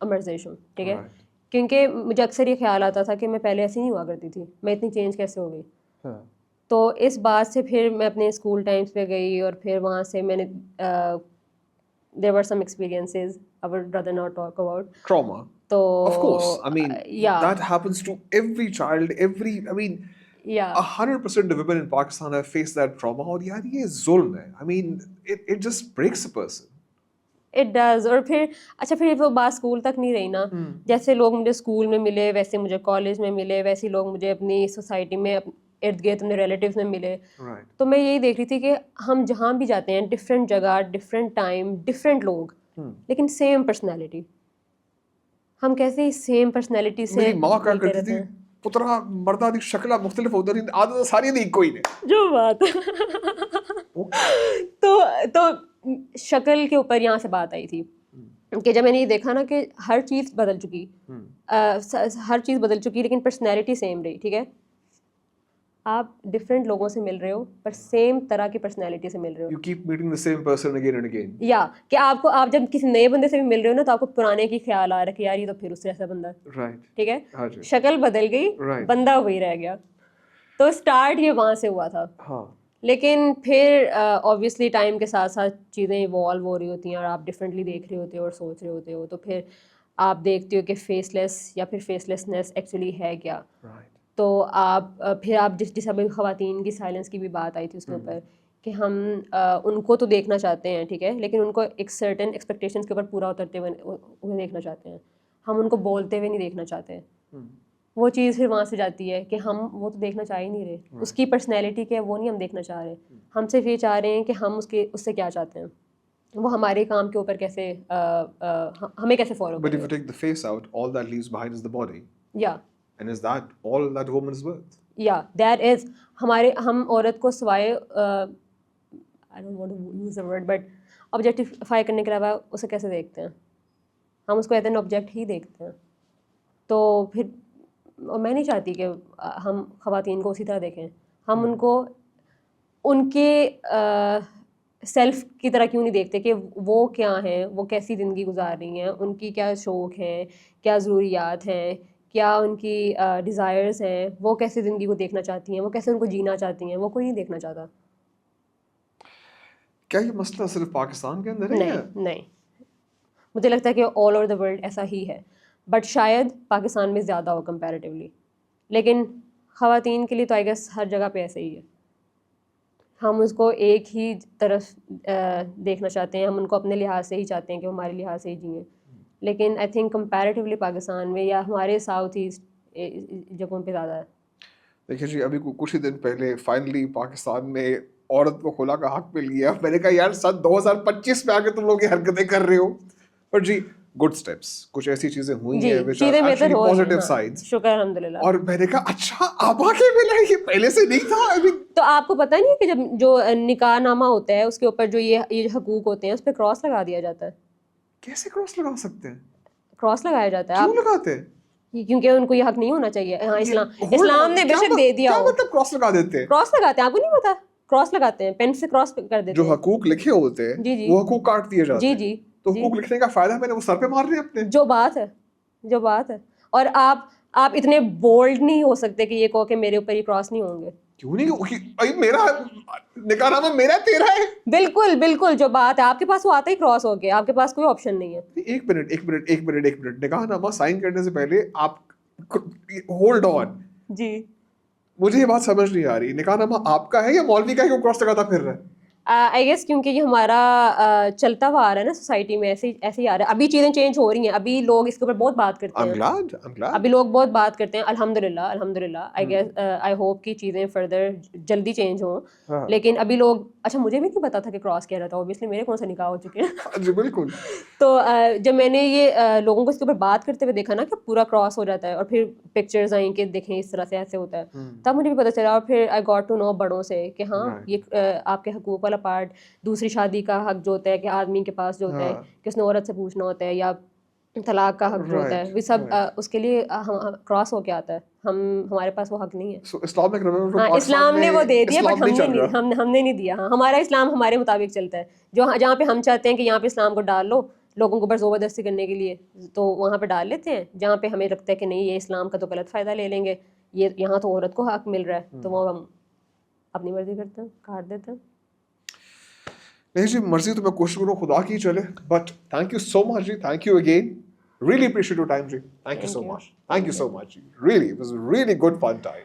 امرزیش ہوں. ٹھیک ہے, کیونکہ مجھے اکثر یہ خیال آتا تھا کہ میں پہلے ایسی نہیں ہوا کرتی تھی, میں اتنی چینج کیسے ہو گئی. تو اس بات سے پھر میں اپنے اسکول ٹائمس پہ گئی, اور پھر وہاں سے میں نے there were some experiences I would rather not talk about. Trauma. So of course, I mean, yeah, that happens to every child, yeah, 100% of women in Pakistan have faced that trauma. اور یار یہ ظلم ہے. I mean, it just breaks a person. it does. اور پھر اچھا پھر وہ بات اسکول تک نہیں رہی نا, جیسے لوگ مجھے اسکول میں ملے ویسے مجھے کالج میں ملے, ویسے لوگ مجھے اپنی سوسائٹی میں ارد گرد اپنے ریلیٹیوز میں ملے. تو میں یہی دیکھ رہی تھی کہ ہم جہاں بھی جاتے ہیں, ڈفرینٹ جگہ, ڈفرینٹ ٹائم, ڈفرینٹ لوگ, لیکن سیم پرسنالٹی. ہم کیسے سیم پرسنالٹی سے میری ماں کیا کرتی تھی, پترا مردہ دی شکلہ مختلف ہوتا رہی, عادت ساری نہیں کوئی نے جو بات. تو شکل کے اوپر یہاں سے بات آئی تھی کہ جب میں نے یہ دیکھا نا کہ ہر چیز بدل چکی لیکن پرسنالٹی سیم رہی. ٹھیک ہے, آپ ڈفرینٹ لوگوں سے مل رہے ہو پر سیم طرح کی پرسنالٹی سے مل رہے ہو. You keep meeting the same person again and again. یا کہ آپ جب کسی نئے بندے سے بھی مل رہے ہو نا تو آپ کو پرانے کی خیال آ رہا ہے کہ یار یہ تو پھر اس جیسا بندہ. ٹھیک ہے, شکل بدل گئی, بندہ وہی رہ گیا. تو اسٹارٹ یہ وہاں سے ہوا تھا. لیکن پھر آبویسلی ٹائم کے ساتھ ساتھ چیزیں ایوالو ہو رہی ہوتی ہیں اور آپ ڈفرینٹلی دیکھ رہے ہوتے ہو اور سوچ رہے ہوتے ہو, تو پھر آپ دیکھتے ہو کہ فیس لیس یا پھر فیس لیسنیس ایکچولی ہے کیا. تو پھر آپ جس ابھی خواتین کی سائلنس کی بھی بات آئی تھی اس کے اوپر کہ ہم ان کو تو دیکھنا چاہتے ہیں, ٹھیک ہے, لیکن ان کو ایک سرٹن ایکسپیکٹیشنس کے اوپر پورا اترتے ہوئے دیکھنا چاہتے ہیں. ہم ان کو بولتے ہوئے نہیں دیکھنا چاہتے. وہ چیز پھر وہاں سے جاتی ہے کہ ہم وہ تو دیکھنا چاہ ہی نہیں رہے, اس کی پرسنالٹی کیا ہے وہ نہیں ہم دیکھنا چاہ رہے. ہم صرف یہ چاہ رہے ہیں کہ ہم اس سے کیا چاہتے ہیں, وہ ہمارے کام کے اوپر کیسے ہمیں کیسے فالو کرے. But if you take the face out, all that leaves behind is the body. Yeah. And is that all that woman's worth? Yeah, that is. ہم عورت کو سوائے I don't want to use the word but objectify کرنے کے علاوہ اسے کیسے دیکھتے ہیں, ہم اس کو ایز این آبجیکٹ ہی دیکھتے ہیں. تو پھر میں نہیں چاہتی کہ ہم خواتین کو اسی طرح دیکھیں. ہم ان کو ان کے سیلف کی طرح کیوں نہیں دیکھتے کہ وہ کیا ہیں, وہ کیسی زندگی گزار رہی ہیں, ان کی کیا شوق ہیں, کیا ضروریات ہیں, کیا ان کی ڈیزائرز ہیں, وہ کیسے زندگی کو دیکھنا چاہتی ہیں, وہ کیسے ان کو جینا چاہتی ہیں, وہ کوئی نہیں دیکھنا چاہتا. کیا یہ مسئلہ صرف پاکستان کے اندر ہے؟ نہیں, مجھے لگتا ہے کہ آل اوور دا ورلڈ ایسا ہی ہے, بٹ شاید پاکستان میں زیادہ ہو کمپیریٹیولی, لیکن خواتین کے لیے تو آئی گیس ہر جگہ پہ ایسے ہی ہے. ہم اس کو ایک ہی طرف دیکھنا چاہتے ہیں, ہم ان کو اپنے لحاظ سے ہی چاہتے ہیں کہ وہ ہمارے لحاظ سے ہی جئیں. لیکن آئی تھنک کمپیریٹیولی پاکستان میں یا ہمارے ساؤتھ ایسٹ جگہوں پہ زیادہ ہے. دیکھیے جی, ابھی کچھ ہی دن پہلے فائنلی پاکستان میں عورت کو خلا کا حق مل گیا. میں نے کہا یار 2025 میں آ کے تم لوگ یہ حرکتیں کر رہے ہو, پر جی گڈ اسٹیپس, کچھ ایسی چیزیں ہوئی ہیں which are actually positive sides. شکر الحمدللہ. اور میں نے کہا اچھا آبا کے ملا, یہ پہلے سے نہیں تھا. تو آپ کو پتہ نہیں ہے کہ جب جو نکاح نامہ ہوتا ہے اس کے اوپر جو یہ حقوق ہوتے ہیں اس پہ کراس لگا دیا جاتا ہے. کیسے کراس لگا سکتے ہیں؟ کراس لگایا جاتا ہے. کیوں لگاتے ہیں؟ کیونکہ ان کو یہ حق نہیں ہونا چاہیے. ہاں, اسلام نے بے شک دے دیا. کیا مطلب کراس لگا دیتے ہیں؟ کراس لگاتے ہیں, آپ کو نہیں پتا, کراس لگاتے ہیں, پین سے کراس کر دیتے ہیں. جو حقوق لکھے ہوتے ہیں جی وہ حقوق کاٹ دیے جاتے ہیں. جی تو حقوق لکھنے کا فائدہ میں نے وہ سر پہ مار رہے ہیں اپنے. جو بات ہے. اور آپ اتنے بولڈ نہیں ہو سکتے کہ یہ کہو کہ میرے اوپر یہ کراس نہیں ہوں گے. کیوں نہیں؟ میرا نکاح نامہ میرا تیرا ہے. بالکل جو بات ہے آپ کے پاس وہ آتا ہی کراس ہو گیا, آپ کے پاس کوئی آپشن نہیں ہے. ایک منٹ, نکاح نامہ سائن کرنے سے پہلے آپ ہولڈ آن. جی, مجھے یہ بات سمجھ نہیں آ رہی, نکاح نامہ آپ کا ہے یا مولوی کا ہے کہ کراس لگاتا پھر رہا ہے؟ آئی گیس کیونکہ یہ ہمارا چلتا ہوا آ رہا ہے نا سوسائٹی میں, ایسے ہی آ رہا ہے. ابھی چیزیں چینج ہو رہی ہیں, ابھی لوگ اس کے اوپر بہت بات کرتے ہیں. ابھی لوگ بہت بات کرتے ہیں. الحمدللہ آئی گیس آئی ہوپ کہ چیزیں فردر جلدی چینج ہوں. لیکن ابھی لوگ, اچھا مجھے بھی نہیں پتا تھا کہ کراس کیا رہتا, اوبیسلی میرے کون سے نکاح ہو چکے ہیں. جی بالکل. تو جب میں نے یہ لوگوں کو اس کے اوپر بات کرتے ہوئے دیکھا نا کہ پورا کراس ہو جاتا ہے, اور پھر پکچرز آئیں کہ دیکھیں اس طرح سے ایسے ہوتا ہے, تب مجھے بھی پتا چلا. اور پھر آئی گاٹ ٹو نو بڑوں سے کہ ہاں یہ آپ کے حقوق والا پارٹ, دوسری شادی کا حق جو ہوتا ہے کہ آدمی کے پاس جو ہوتا ہے کہ اس نے عورت سے پوچھنا ہوتا ہے, یا طلاق کا حق جو ہوتا ہے, وہ سب اس کے لیے کراس ہو کے آتا ہے. ہمارے پاس وہ حق نہیں ہے. اسلام نے وہ دے دیا, بٹ ہم نے نہیں دیا. ہاں, ہمارا اسلام ہمارے مطابق چلتا ہے. جہاں پہ ہم چاہتے ہیں کہ یہاں پہ اسلام کو ڈال لو, لوگوں کو اوپر زبردستی کرنے کے لیے تو وہاں پہ ڈال لیتے ہیں جہاں پہ ہمیں لگتا ہے کہ نہیں یہ اسلام کا تو غلط فائدہ لے لیں گے, یہ یہاں تو عورت کو حق مل رہا ہے, تو وہ ہم اپنی مرضی کرتے ہیں, کاٹ دیتے ہیں. نہیں جی مرضی تو میں کوشش کروں خدا کی چلے, but thank you so much جی, thank you again, really appreciate your time جی, thank you so much, thank you so much, really it was a really good fun time.